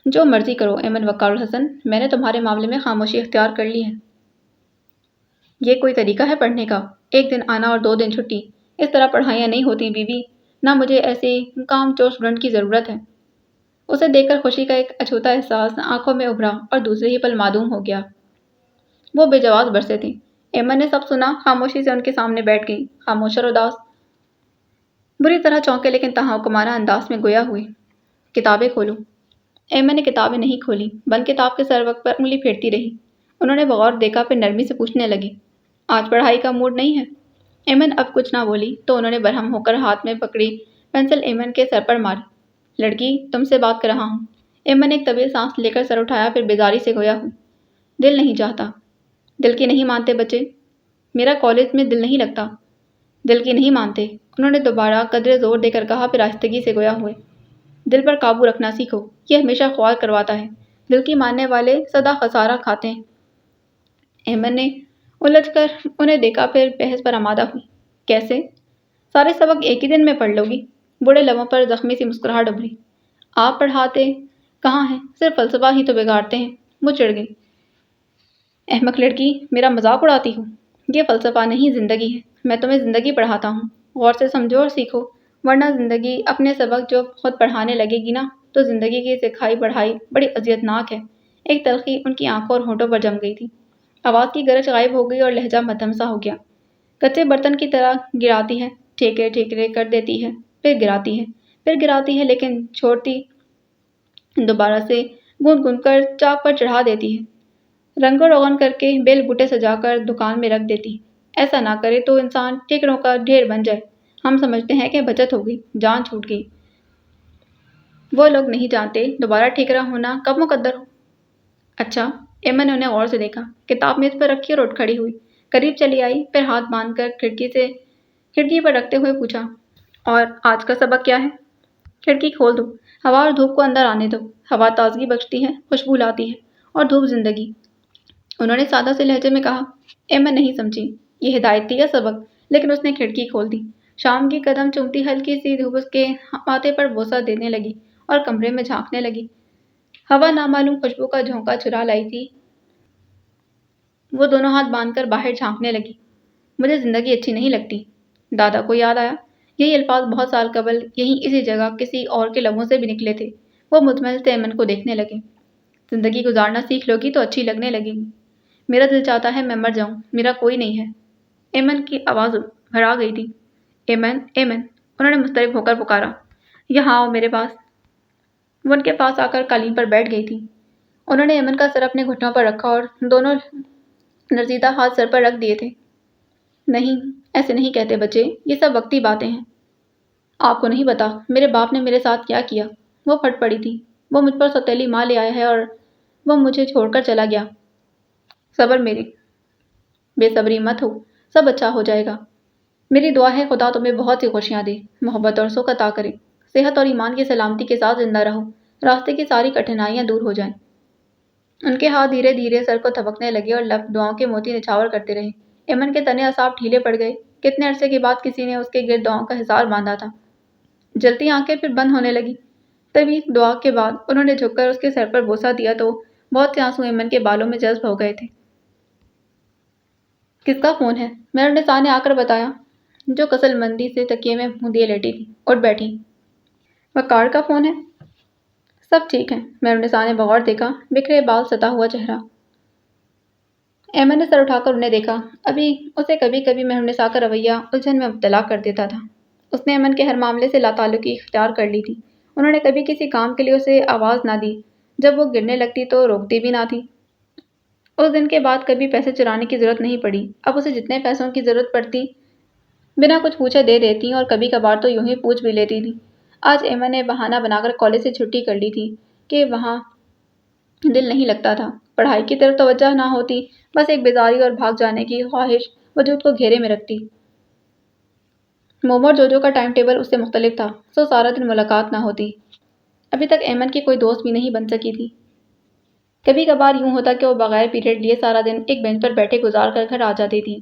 Speaker 1: جو مرضی کرو ایمن وقار الحسن، میں نے تمہارے معاملے میں خاموشی اختیار کر لی ہے۔ یہ کوئی طریقہ ہے پڑھنے کا؟ ایک دن آنا اور 2 دن چھٹی، اس طرح پڑھائیاں نہیں ہوتی بیوی، نہ مجھے ایسے کام چور اسٹوڈنٹ کی ضرورت ہے۔ اسے دیکھ کر خوشی کا ایک اچھوتا احساس آنکھوں میں ابھرا اور دوسرے ہی پل معدوم ہو گیا۔ وہ بے جواز برسے تھے۔ ایمن نے سب سنا، خاموشی سے ان کے سامنے بیٹھ گئی، خاموش اور اداس۔ بری طرح چونکے لیکن تحکمانہ انداز میں گویا ہوئی، کتابیں کھولو۔ ایمن نے کتابیں نہیں کھولی، بند کتاب کے سر وقت پر انگلی پھیرتی رہی۔ انہوں نے بغور دیکھا، پھر نرمی سے پوچھنے لگی، آج پڑھائی کا موڈ نہیں ہے؟ ایمن اب کچھ نہ بولی تو انہوں نے برہم ہو کر ہاتھ میں پکڑی پنسل ایمن کے سر پر ماری۔ لڑکی، تم سے بات کر رہا ہوں۔ ایمن نے ایک طویل سانس لے کر سر اٹھایا، پھر بیزاری سے گویا ہوئی، دل نہیں چاہتا۔ دل کی نہیں مانتے بچے؟ میرا کالج میں دل نہیں لگتا۔ دل کی نہیں مانتے؟ انہوں نے دوبارہ قدرے زور دے کر کہا، پھر آہستگی سے گویا ہوئے، دل پر قابو رکھنا سیکھو، یہ ہمیشہ خوار کرواتا ہے۔ دل کی ماننے والے سدا خسارہ کھاتے ہیں۔ ایمن نے الجھ کر انہیں دیکھا، پھر بحث پر آمادہ ہوئی، کیسے؟ سارے سبق ایک ہی دن میں پڑھ لو گی؟ بوڑھے لبوں پر زخمی سی مسکراہٹ ابھری۔ آپ پڑھاتے کہاں ہیں، صرف فلسفہ ہی تو بگاڑتے ہیں۔ وہ چڑھ گئی۔ احمق لڑکی، میرا مذاق اڑاتی ہو؟ یہ فلسفہ نہیں، زندگی ہے۔ میں تمہیں زندگی پڑھاتا ہوں، غور سے سمجھو اور سیکھو، ورنہ زندگی اپنے سبق جو خود پڑھانے لگے گی نا تو زندگی کی سکھائی پڑھائی بڑی اذیت ناک ہے۔ ایک تلخی ان کی آنکھوں اور ہونٹوں پر جم گئی تھی۔ آواز کی گرج غائب ہو گئی اور لہجہ مدھم سا ہو گیا، کچے برتن کی طرح گراتی ہے، ٹھیکرے ٹھیکرے کر دیتی ہے، پھر گراتی ہے لیکن چھوڑتی دوبارہ سے گوند گوند کر چاک پر چڑھا دیتی ہے، رنگ و روغن کر کے بیل بوٹے سجا کر دکان میں رکھ دیتی۔ ایسا نہ کرے تو انسان ٹھیکروں کا ڈھیر بن جائے۔ ہم سمجھتے ہیں کہ بچت ہو گئی، جان چھوٹ گئی۔ وہ لوگ نہیں جانتے دوبارہ ٹھیکرا ہونا کب مقدر ہو۔ اچھا، ایمن نے انہیں غور سے دیکھا، کتاب میز پر رکھی اور اٹھ کھڑی ہوئی، قریب چلی آئی، پھر ہاتھ باندھ کر کھڑکی پر رکھتے ہوئے پوچھا، اور آج کا سبق کیا ہے؟ کھڑکی کھول دو، ہوا اور دھوپ کو اندر آنے دو۔ ہوا تازگی بخشتی ہے، خوشبو لاتی ہے، اور دھوپ زندگی، انہوں نے سادہ سے لہجے میں کہا۔ ایمن نہیں سمجھی یہ ہدایت تھی یا سبق، لیکن اس نے کھڑکی کھول دی۔ شام کی قدم چومتی ہلکی سی دھوپ اس کے ماتھے پر بوسہ دینے لگی اور کمرے میں جھانکنے لگی۔ ہوا نامعلوم خوشبو کا جھونکا چرا لائی تھی۔ وہ دونوں ہاتھ باندھ کر باہر جھانکنے لگی۔ مجھے زندگی اچھی نہیں لگتی۔ دادا کو یاد آیا۔ یہی الفاظ بہت سال قبل یہیں اسی جگہ کسی اور کے لبوں سے بھی نکلے تھے۔ وہ مطمئن سے ایمن کو دیکھنے لگے۔ زندگی گزارنا سیکھ لوگی تو اچھی لگنے لگے گی۔ میرا دل چاہتا ہے میں مر جاؤں، میرا کوئی نہیں ہے۔ ایمن کی آواز بھرا گئی تھی۔ ایمن، ایمن، انہوں نے مضطرب ہو کر پکارا۔ یہاں آؤ میرے پاس۔ وہ ان کے پاس آ کر قالین پر بیٹھ گئی تھی۔ انہوں نے ایمن کا سر اپنے گھٹنوں پر رکھا اور دونوں لرزیدہ ہاتھ سر پر رکھ دیے تھے۔ نہیں، ایسے نہیں کہتے بچے، یہ سب وقتی باتیں ہیں۔ آپ کو نہیں پتا میرے باپ نے میرے ساتھ کیا کیا۔ وہ پھٹ پڑی تھی۔ وہ مجھ پر سوتیلی ماں لے آیا ہے اور وہ مجھے چھوڑ کر چلا گیا۔ صبر میری بے صبری مت ہو، سب اچھا ہو جائے گا۔ میری دعا ہے خدا تمہیں بہت سی خوشیاں دے، محبت اور سکھ عطا کرے، صحت اور ایمان کی سلامتی کے ساتھ زندہ رہو، راستے کی ساری کٹھنائیاں دور ہو جائیں۔ ان کے ہاتھ دھیرے دھیرے سر کو تھپکنے لگے اور لب دعاؤں کے موتی نچھاور کرتے رہے۔ ایمن کے تنے اعصاب ڈھیلے پڑ گئے۔ کتنے عرصے کے بعد کسی نے اس کے گرد دعاؤں کا حصار باندھا تھا۔ جلتی آنکھیں پھر بند ہونے لگی۔ طویل دعا کے بعد انہوں نے جھک کر اس کے سر پر بوسہ دیا تو بہت سے آنسو ایمن کے بالوں میں جذب ہو گئے تھے۔ کس کا فون ہے؟ میرن نساء نے آ کر بتایا، جو کسل مندی سے تکیے میں منہ دیے لیٹی تھی۔ اٹھ بیٹھی۔ وقار کا فون ہے؟ سب ٹھیک ہے۔ میرن نساء نے بغور دیکھا، بکھرے بال ستا ہوا چہرہ۔ ایمن نے سر اٹھا کر انہیں دیکھا۔ ابھی اسے کبھی کبھی میرن نساء کا رویہ الجھن میں مبتلا کر دیتا تھا۔ اس نے ایمن کے ہر معاملے سے لاتعلقی اختیار کر لی تھی۔ انہوں نے کبھی کسی کام کے لیے اسے آواز نہ دی، جب وہ گرنے لگتی تو روکتی بھی نہ تھی۔ اس دن کے بعد کبھی پیسے چرانے کی ضرورت نہیں پڑی۔ اب اسے جتنے پیسوں کی ضرورت پڑتی بنا کچھ پوچھے دے دیتی اور کبھی کبھار تو یوں ہی پوچھ بھی لیتی تھی۔ آج ایمن نے بہانہ بنا کر کالج سے چھٹی کر لی تھی کہ وہاں دل نہیں لگتا تھا، پڑھائی کی طرف توجہ نہ ہوتی، بس ایک بیزاری اور بھاگ جانے کی خواہش وجود کو گھیرے میں رکھتی۔ مومو اور جوجو کا ٹائم ٹیبل اس سے مختلف تھا، سو سارا دن ملاقات نہ ہوتی۔ ابھی تک ایمن کی کوئی دوست بھی نہیں بن سکی تھی۔ کبھی کبھار یوں ہوتا کہ وہ بغیر پیریڈ لیے سارا دن ایک بینچ پر بیٹھے گزار کر گھر آ جاتی تھی۔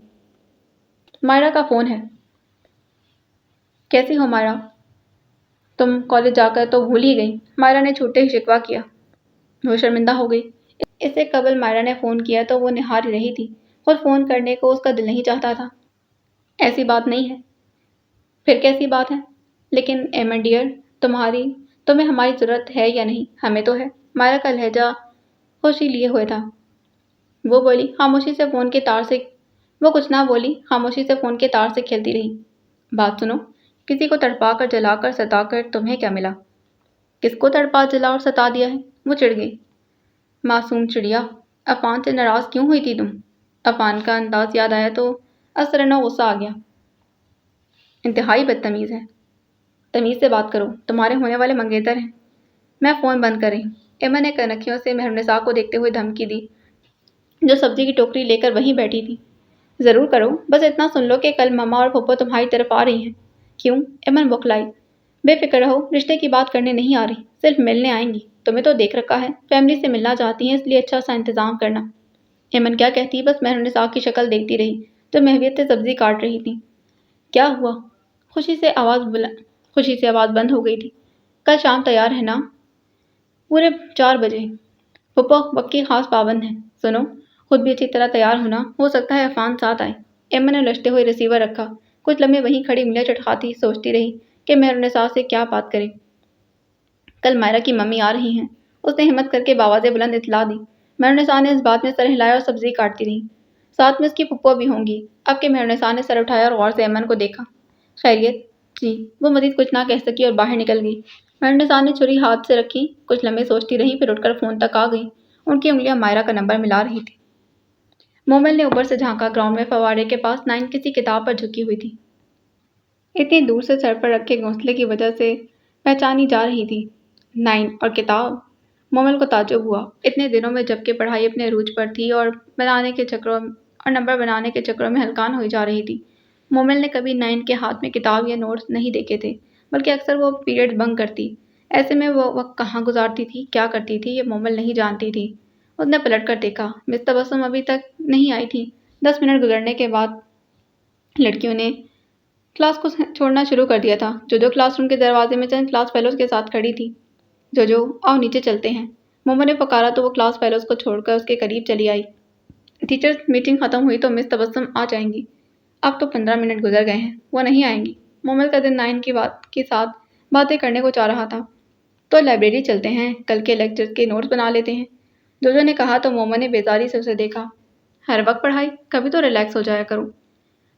Speaker 1: مائرہ کا فون ہے۔ کیسی ہو مائرہ؟ تم کالج جا کر تو بھول ہی گئی، مائرہ نے چھوٹتے ہی شکوہ کیا۔ وہ شرمندہ ہو گئی۔ اس سے قبل مائرہ نے فون کیا تو وہ نہار ہی رہی تھی، خود فون کرنے کو اس کا دل نہیں چاہتا تھا۔ ایسی بات نہیں ہے۔ پھر کیسی بات ہے؟ لیکن ایمن ڈیئر، تمہیں ہماری ضرورت ہے یا نہیں؟ ہمیں تو ہے۔ مائرہ کا لہجہ خوشی لیے ہوئے تھا۔ وہ بولی، خاموشی سے فون کے تار سے وہ کچھ نہ بولی، خاموشی سے فون کے تار سے کھیلتی رہی۔ بات سنو، کسی کو تڑپا کر جلا کر ستا کر تمہیں کیا ملا؟ کس کو تڑپا جلا اور ستا دیا ہے؟ وہ چڑ گئی۔ معصوم چڑیا، عفان سے ناراض کیوں ہوئی تھی تم؟ عفان کا انداز یاد آیا تو اثرنو غصہ آ گیا۔ انتہائی بدتمیز ہے۔ تمیز سے بات کرو، تمہارے ہونے والے منگیتر ہیں۔ میں فون بند کر رہی۔ ایمن نے کنکھیوں سے میرن نساء کو دیکھتے ہوئے دھمکی دی، جو سبزی کی ٹوکری لے کر وہیں بیٹھی تھی۔ ضرور کرو، بس اتنا سن لو کہ کل ماما اور پھپھو تمہاری طرف آ رہی ہیں۔ کیوں؟ ایمن بوکھلائی۔ بے فکر رہو، رشتے کی بات کرنے نہیں آ رہی، صرف ملنے آئیں گی۔ تمہیں تو دیکھ رکھا ہے، فیملی سے ملنا چاہتی ہیں، اس لیے اچھا سا انتظام کرنا۔ ایمن کیا کہتی، بس میرن نساء کی شکل دیکھتی رہی جو محویت سے سبزی کاٹ رہی تھی۔ کیا ہوا؟ خوشی سے آواز بند ہو گئی تھی۔ کل شام تیار ہے نا؟ پورے 4 بجے۔ پھپھو وقت کی خاص پابند ہیں۔ سنو، خود بھی اچھی طرح تیار ہونا، ہو سکتا ہے عفان ساتھ آئے۔ ایمن نے الجھتے ہوئے ریسیور رکھا۔ کچھ لمحے وہیں کھڑی انگلیاں چٹکھاتی سوچتی رہی کہ میرن نساء سے کیا بات کرے۔ کل مائرہ کی ممی آ رہی ہیں، اس نے ہمت کر کے بآواز بلند اطلاع دی۔ میرن نساء نے اس بات میں سر ہلایا اور سبزی کاٹتی رہی۔ ساتھ میں اس کی پھپھو بھی ہوں گی۔ اب کہ میرن نساء نے سر اٹھایا اور غور سے ایمن کو دیکھا۔ خیریت؟ جی۔ وہ مزید کچھ نہ کہہ سکی اور باہر نکل گئی۔ میرن نساء نے چھری ہاتھ سے رکھی، کچھ لمحے سوچتی رہی، پھر اٹھ کر فون تک آ گئی۔ ان کی انگلیاں مائرہ کا نمبر ملا رہی تھی۔ مومل نے اوپر سے جھانکا۔ گراؤنڈ میں فوارے کے پاس 9 کسی کتاب پر جھکی ہوئی تھی۔ اتنی دور سے سر پر رکھے گھونسلے کی وجہ سے پہچانی جا رہی تھی۔ 9 اور کتاب؟ مومل کو تعجب ہوا۔ اتنے دنوں میں جبکہ پڑھائی اپنے عروج پر تھی اور نمبر بنانے کے چکروں میں ہلکان ہوئی جا رہی تھی، مومل نے کبھی 9 کے ہاتھ میں کتاب یا نوٹس نہیں دیکھے تھے، بلکہ اکثر وہ پیریڈ بنک کرتی۔ ایسے میں وہ وقت کہاں گزارتی تھی، کیا کرتی تھی، یہ مومل نہیں جانتی تھی۔ اس نے پلٹ کر دیکھا، مس تبسم ابھی تک نہیں آئی تھی۔ 10 منٹ گزرنے کے بعد لڑکیوں نے کلاس کو چھوڑنا شروع کر دیا تھا۔ جو کلاس روم کے دروازے میں چند کلاس فیلوز کے ساتھ کھڑی تھی۔ جو آؤ نیچے چلتے ہیں۔ مومو نے پکارا تو وہ کلاس فیلوز کو چھوڑ کر اس کے قریب چلی آئی۔ ٹیچرز میٹنگ ختم ہوئی تو مس تبسم آ جائیں گی۔ اب تو 15 منٹ گزر گئے ہیں، وہ نہیں آئیں گی۔ مومل کا دن 9 کے ساتھ باتیں کرنے کو چاہ رہا تھا۔ تو لائبریری چلتے ہیں، کل کے لیکچرز کے نوٹس بنا لیتے ہیں۔ جوجو نے کہا تو مومو نے بیزاری سے اسے دیکھا۔ ہر وقت پڑھائی، کبھی تو ریلیکس ہو جایا کرو۔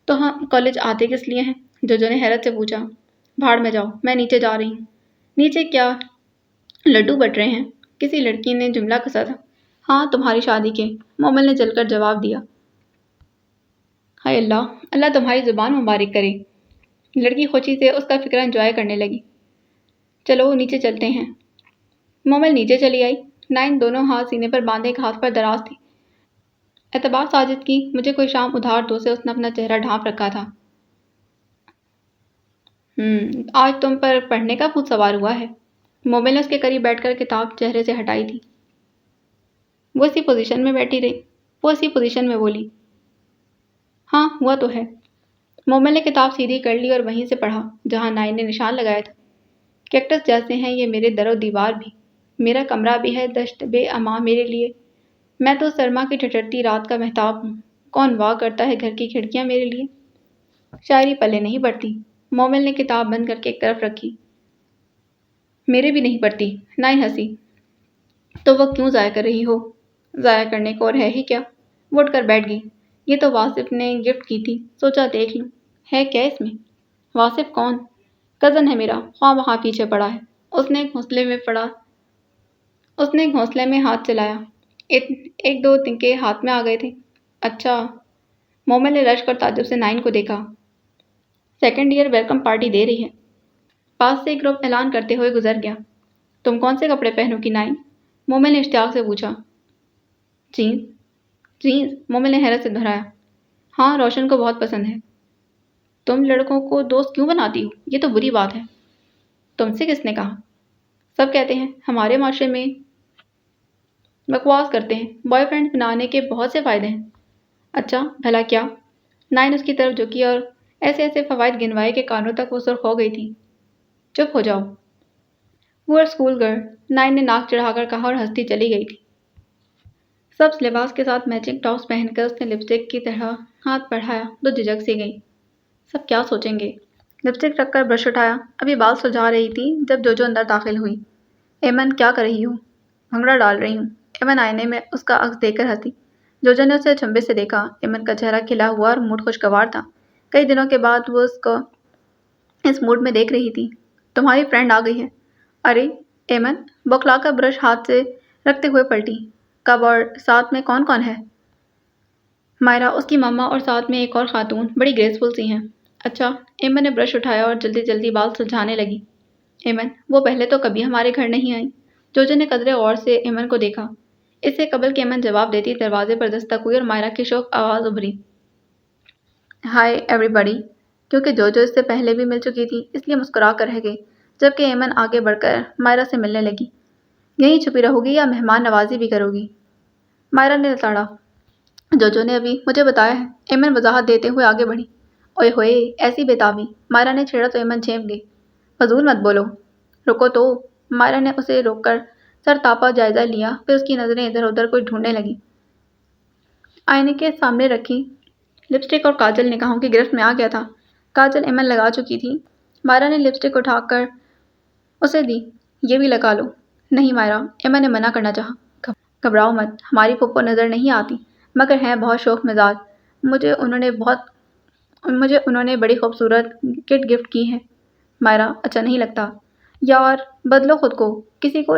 Speaker 1: تو ہم کالج آتے کس لیے ہیں؟ جوجو نے حیرت سے پوچھا۔ بھاڑ میں جاؤ، میں نیچے جا رہی ہوں۔ نیچے کیا لڈو بٹ رہے ہیں؟ کسی لڑکی نے جملہ کسا تھا۔ ہاں، تمہاری شادی کے، مومل نے جل کر جواب دیا۔ ہائے اللہ، اللہ تمہاری زبان مبارک کرے۔ لڑکی خوشی سے اس کا فکرہ انجوائے کرنے لگی۔ چلو نیچے چلتے ہیں۔ مومل نیچے چلی آئی۔ نائن دونوں ہاتھ سینے پر باندھے ایک ہاتھ پر دراز تھی۔ اعتبار ساجد کی مجھے کوئی شام ادھار دو سے اس نے اپنا چہرہ ڈھانپ رکھا تھا۔ آج تم پر پڑھنے کا بھوت سوار ہوا ہے۔ مومل نے اس کے قریب بیٹھ کر کتاب چہرے سے ہٹائی تھی۔ وہ اسی پوزیشن میں بیٹھی رہی۔ وہ اسی پوزیشن میں بولی۔ ہاں، ہوا تو ہے۔ مومل نے کتاب سیدھی کر لی اور وہیں سے پڑھا جہاں نائن نے نشان لگایا تھا۔ کیکٹس جیسے ہیں یہ میرے در و دیوار بھی، میرا کمرہ بھی ہے دشت بے امان میرے لیے۔ میں تو سرما کی ٹھٹھرتی رات کا مہتاب ہوں، کون واہ کرتا ہے گھر کی کھڑکیاں میرے لیے۔ شاعری پلے نہیں پڑتی۔ مومل نے کتاب بند کر کے ایک طرف رکھی۔ میرے بھی نہیں پڑتی۔ نائن ہنسی۔ تو وہ کیوں ضائع کر رہی ہو؟ ضائع کرنے کو اور ہے ہی کیا؟ وہ اٹھ کر بیٹھ گئی۔ یہ تو واصف نے گفٹ کی تھی، سوچا دیکھ لوں، ہے کیا اس میں؟ واصف کون؟ کزن ہے میرا، خواہ وہاں پیچھے پڑا ہے۔ اس نے گھونسلے میں ہاتھ چلایا۔ ایک دو تنکے ہاتھ میں آ گئے تھے۔ اچھا۔ مومل نے رشک اور تعجب سے نائن کو دیکھا۔ سیکنڈ ایئر ویلکم پارٹی دے رہی ہے۔ پاس سے ایک گروپ اعلان کرتے ہوئے گزر گیا۔ تم کون سے کپڑے پہنو گی نائن؟ مومل نے اشتیاق سے پوچھا۔ جینز؟ جینز؟ مومل نے حیرت سے دہرایا۔ ہاں، روشن کو بہت پسند ہے۔ تم لڑکوں کو دوست کیوں بناتی ہو؟ یہ تو بری بات ہے۔ تم سے کس نے کہا؟ سب کہتے ہیں، ہمارے معاشرے میں بکواس کرتے ہیں، بوائے فرینڈ بنانے کے بہت سے فائدے ہیں۔ اچھا، بھلا کیا؟ نائن اس کی طرف جھکی اور ایسے ایسے فوائد گنوائے کہ کانوں تک وہ سرخ ہو گئی تھی۔ چپ ہو جاؤ۔ وہ اسکول گرل، نائن نے ناک چڑھا کر کہا اور ہنستی چلی گئی تھی۔ سبز لباس کے ساتھ میچنگ ٹاپس پہن کر اس نے لپسٹک کی طرح ہاتھ بڑھایا تو جھجک سی گئی۔ سب کیا سوچیں گے؟ لپسٹک رکھ کر برش اٹھایا، ابھی بال سلجھا رہی تھی جب جوجو اندر داخل ہوئی۔ ایمن، کیا کر رہی ہو؟ بھنگڑا ڈال رہی ہوں۔ ایمن آئینے میں اس کا عکس دیکھ کر ہنسی۔ جوجو نے اسے چنبے سے دیکھا۔ ایمن کا چہرہ کھلا ہوا اور موڈ خوشگوار تھا۔ کئی دنوں کے بعد وہ اس کو اس موڈ میں دیکھ رہی تھی۔ تمہاری فرینڈ آ گئی ہے۔ ارے ایمن بوکھلا کر برش ہاتھ سے رکھتے ہوئے پلٹی۔ کب اور ساتھ میں کون کون ہے؟ مائرہ، اس کی مما اور ساتھ میں ایک اور خاتون، بڑی گریسفل سی ہیں۔ اچھا۔ ایمن نے برش اٹھایا اور جلدی جلدی بال سلجھانے لگی۔ ایمن، وہ پہلے تو کبھی ہمارے گھر نہیں آئیں۔ جوجو نے قدرے غور سے ایمن کو دیکھا۔ اس سے قبل کہ ایمن جواب دیتی دروازے پر دستک ہوئی اور مائرہ کی شوق آواز ابھری۔ ہائے ایوری بڈی۔ کیونکہ جوجو اس سے پہلے بھی مل چکی تھی اس لیے مسکرا کر رہ گئی، جبکہ ایمن آگے بڑھ کر مائرہ سے ملنے لگی۔ یہیں چھپی رہو گی یا مہمان نوازی بھی کرو گی؟ مائرہ نے لتاڑا۔ جوجو نے ابھی مجھے بتایا ہے۔ ایمن وضاحت دیتے ہوئے آگے بڑھی۔ اوئے ہوئے، ایسی بےتابی! مائرہ نے چھیڑا تو ایمن جھینپ گئی۔ فضول مت بولو۔ رکو تو۔ مائرہ نے اسے روک کر سر تاپا جائزہ لیا، پھر اس کی نظریں ادھر ادھر کوئی ڈھونڈنے لگیں۔ آئینے کے سامنے رکھی لپسٹک اور کاجل نگاہوں کی گرفت میں آ گیا تھا۔ کاجل ایمن لگا چکی تھی۔ مائرہ نے لپسٹک اٹھا کر اسے دی۔ یہ بھی لگا لو۔ نہیں مائرہ، ایمن نے منع کرنا چاہا۔ گھبراؤ مت، ہماری پھپھو نظر نہیں آتی، مگر ہیں بہت شوخ مزاج۔ مجھے انہوں نے بڑی خوبصورت کٹ گفٹ کی ہے۔ مائرہ، اچھا نہیں لگتا؟ یار بدلو خود کو، کسی کو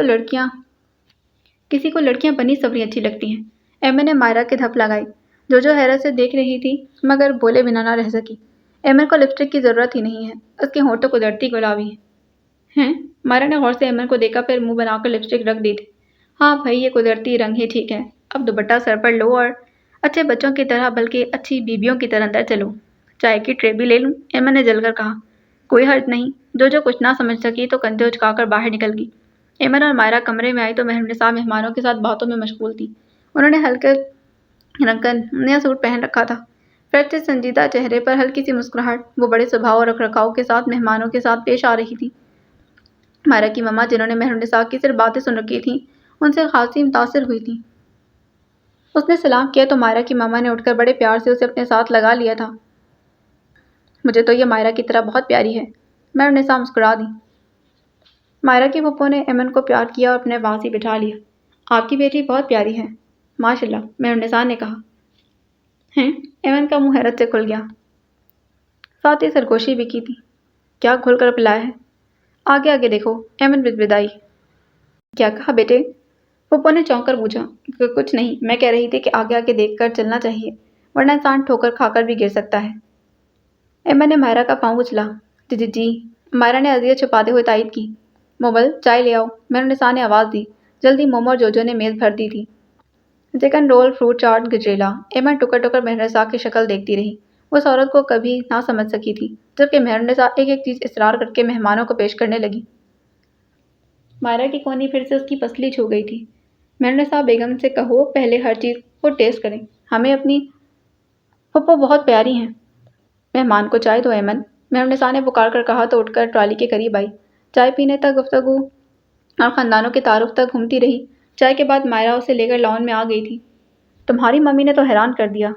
Speaker 1: لڑکیاں بنی سنوری اچھی لگتی ہیں۔ ایمن نے مائرہ کی دھپ لگائی۔ جوجو حیرت سے دیکھ رہی تھی مگر بولے بنا نہ رہ سکی۔ ایمن کو لپسٹک کی ضرورت ہی نہیں ہے، اس کے ہونٹوں قدرتی گلابی ہیں۔ مائرہ نے غور سے ایمن کو دیکھا، پھر منہ بنا کر لپسٹک رکھ دی تھی۔ ہاں بھائی، یہ قدرتی رنگ ہی ٹھیک ہے۔ اب دوپٹہ سر پر لو اور اچھے بچوں کی طرح بلکہ اچھی بیویوں کی طرح اندر چلو۔ چائے کی ٹرے بھی لے لوں؟ ایمن نے جل کر کہا۔ کوئی حرج نہیں۔ جوجو کچھ نہ سمجھ سکی تو کندھے اچکا کر باہر نکل گئی۔ ایمن اور مائرہ کمرے میں آئی تو مہرنسا مہمانوں کے ساتھ باتوں میں مشغول تھی۔ انہوں نے ہلکے رنگ کا نیا سوٹ پہن رکھا تھا۔ فرید سے سنجیدہ چہرے پر ہلکی سی مسکراہٹ، وہ بڑے سبھاؤ اور رکھ رکھاؤ کے ساتھ مہمانوں کے ساتھ پیش آ رہی تھی۔ مائرہ کی مما، جنہوں نے مہرنسا کی صرف باتیں سن رکھی تھیں، ان سے خاصی متاثر ہوئی تھیں۔ اس نے سلام کیا تو مائرہ کی مما نے اٹھ کر بڑے پیار سے اسے اپنے ساتھ لگا لیا تھا۔ مجھے تو یہ مائرہ کی طرح بہت پیاری ہے۔ مہرنسا مسکرا دی۔ مائرہ کی پھپھو نے ایمن کو پیار کیا اور اپنے پاس ہی بٹھا لیا۔ آپ کی بیٹی بہت پیاری ہے ماشاء اللہ، میرنسا نے کہا۔ ہیں؟ ایمن کا منہ حیرت سے کھل گیا، ساتھ ہی سرگوشی بھی کی تھی۔ کیا کھول کر پلایا ہے؟ آگے آگے دیکھو، ایمن بدبدائی۔ کیا کہا بیٹے؟ پھپھو نے چونک کر پوچھا۔ کچھ نہیں، میں کہہ رہی تھی کہ آگے آگے دیکھ کر چلنا چاہیے، ورنہ انسان ٹھوکر کھا کر بھی گر سکتا ہے۔ ایمن نے مائرہ کا پاؤں اچھلا۔ جی۔ مائرہ نے اذیت چھپاتے ہوئے تائید کی۔ موبل، چائے لے آؤ، میرنسا نے آواز دی۔ جلدی مومو اور جوجو نے میز بھر دی تھی۔ چکن رول، فروٹ چاٹ، گجریلا۔ ایمن ٹکر ٹکر میرنسا کی شکل دیکھتی رہی۔ وہ اس عورت کو کبھی نہ سمجھ سکی تھی، جبکہ میرنسا ایک ایک چیز اصرار کر کے مہمانوں کو پیش کرنے لگی۔ مائرہ کی کونی پھر سے اس کی پسلی چھو گئی تھی۔ میرنسا بیگم سے کہو پہلے ہر چیز کو ٹیسٹ کریں، ہمیں اپنی پھپھو بہت پیاری ہیں۔ مہمان کو چائے دو ایمن، میرنسا نے پکار کر کہا تو اٹھ کر ٹرالی کے قریب آئی۔ چائے پینے تک گفتگو اور خاندانوں کے تعارف تک گھومتی رہی۔ چائے کے بعد مائرہ اسے لے کر لان میں آ گئی تھی۔ تمہاری ممی نے تو حیران کر دیا،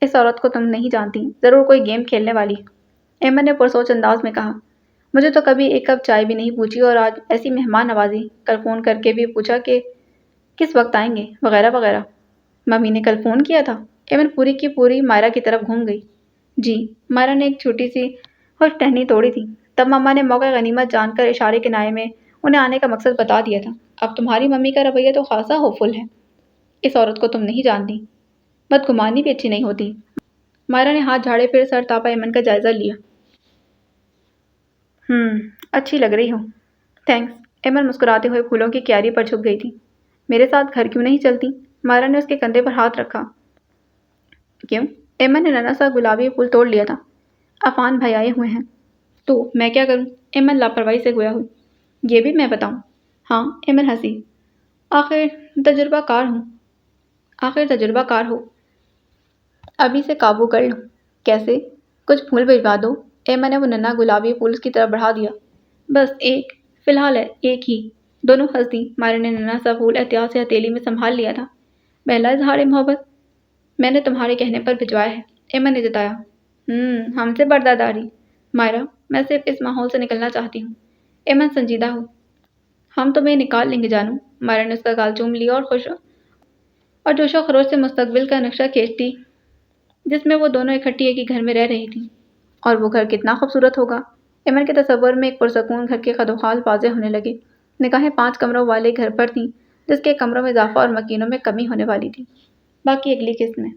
Speaker 1: اس عورت کو تم نہیں جانتی، ضرور کوئی گیم کھیلنے والی، ایمن نے پرسوچ انداز میں کہا۔ مجھے تو کبھی ایک کپ چائے بھی نہیں پوچھی اور آج ایسی مہمان نوازی، کل فون کر کے بھی پوچھا کہ کس وقت آئیں گے وغیرہ وغیرہ۔ ممی نے کل فون کیا تھا؟ ایمن پوری کی پوری مائرہ کی طرف گھوم گئی۔ جی، مائرہ نے ایک چھوٹی سی خوش ٹہنی توڑی تھی۔ تب ماما نے موقع غنیمت جان کر اشارے کنائے میں انہیں آنے کا مقصد بتا دیا تھا۔ اب تمہاری ممی کا رویہ تو خاصا ہوپفل ہے، اس عورت کو تم نہیں جانتی، بدگمانی بھی اچھی نہیں ہوتی۔ مائرہ نے ہاتھ جھاڑے پھر سر تاپا ایمن کا جائزہ لیا۔ اچھی لگ رہی ہو۔ تھینکس۔ ایمن مسکراتے ہوئے پھولوں کی کیاری پر جھک گئی تھی۔ میرے ساتھ گھر کیوں نہیں چلتی؟ مائرہ نے اس کے کندھے پر ہاتھ رکھا۔ کیوں؟ ایمن نے ننا سا گلابی پھول توڑ لیا تھا۔ عفان بھائی آئے ہوئے ہیں تو میں کیا کروں؟ ایمن لاپرواہی سے گویا ہوئی۔ یہ بھی میں بتاؤں؟ ہاں، ایمن ہنسی۔ آخر تجربہ کار ہو، ابھی سے قابو کر لو۔ کیسے؟ کچھ پھول بھجوا دو۔ ایمن نے وہ ننا گلابی پھول اس کی طرف بڑھا دیا۔ بس ایک، فی الحال ہے ایک ہی۔ دونوں ہنس دی۔ مائرہ نے ننا سا پھول احتیاط سے ہتھیلی میں سنبھال لیا تھا۔ پہلا اظہار محبت میں نے تمہارے کہنے پر بھجوایا ہے، ایمن نے جتایا۔ ہم سے پردہ داری۔ مائرہ، میں صرف اس ماحول سے نکلنا چاہتی ہوں۔ ایمن سنجیدہ ہو۔ ہم تمہیں نکال لیں گے جانو۔ مائرہ نے اس کا گال چوم لیا اور جوش و خروش سے مستقبل کا نقشہ کھینچتی، جس میں وہ دونوں اکٹھی ایک ہی گھر میں رہ رہی تھیں۔ اور وہ گھر کتنا خوبصورت ہوگا۔ ایمن کے تصور میں ایک پرسکون گھر کے خدوخال واضح ہونے لگے۔ نگاہیں 5 کمروں والے گھر پر تھیں، جس کے کمروں میں اضافہ اور مکینوں میں کمی ہونے والی تھی۔ باقی اگلی قسط میں۔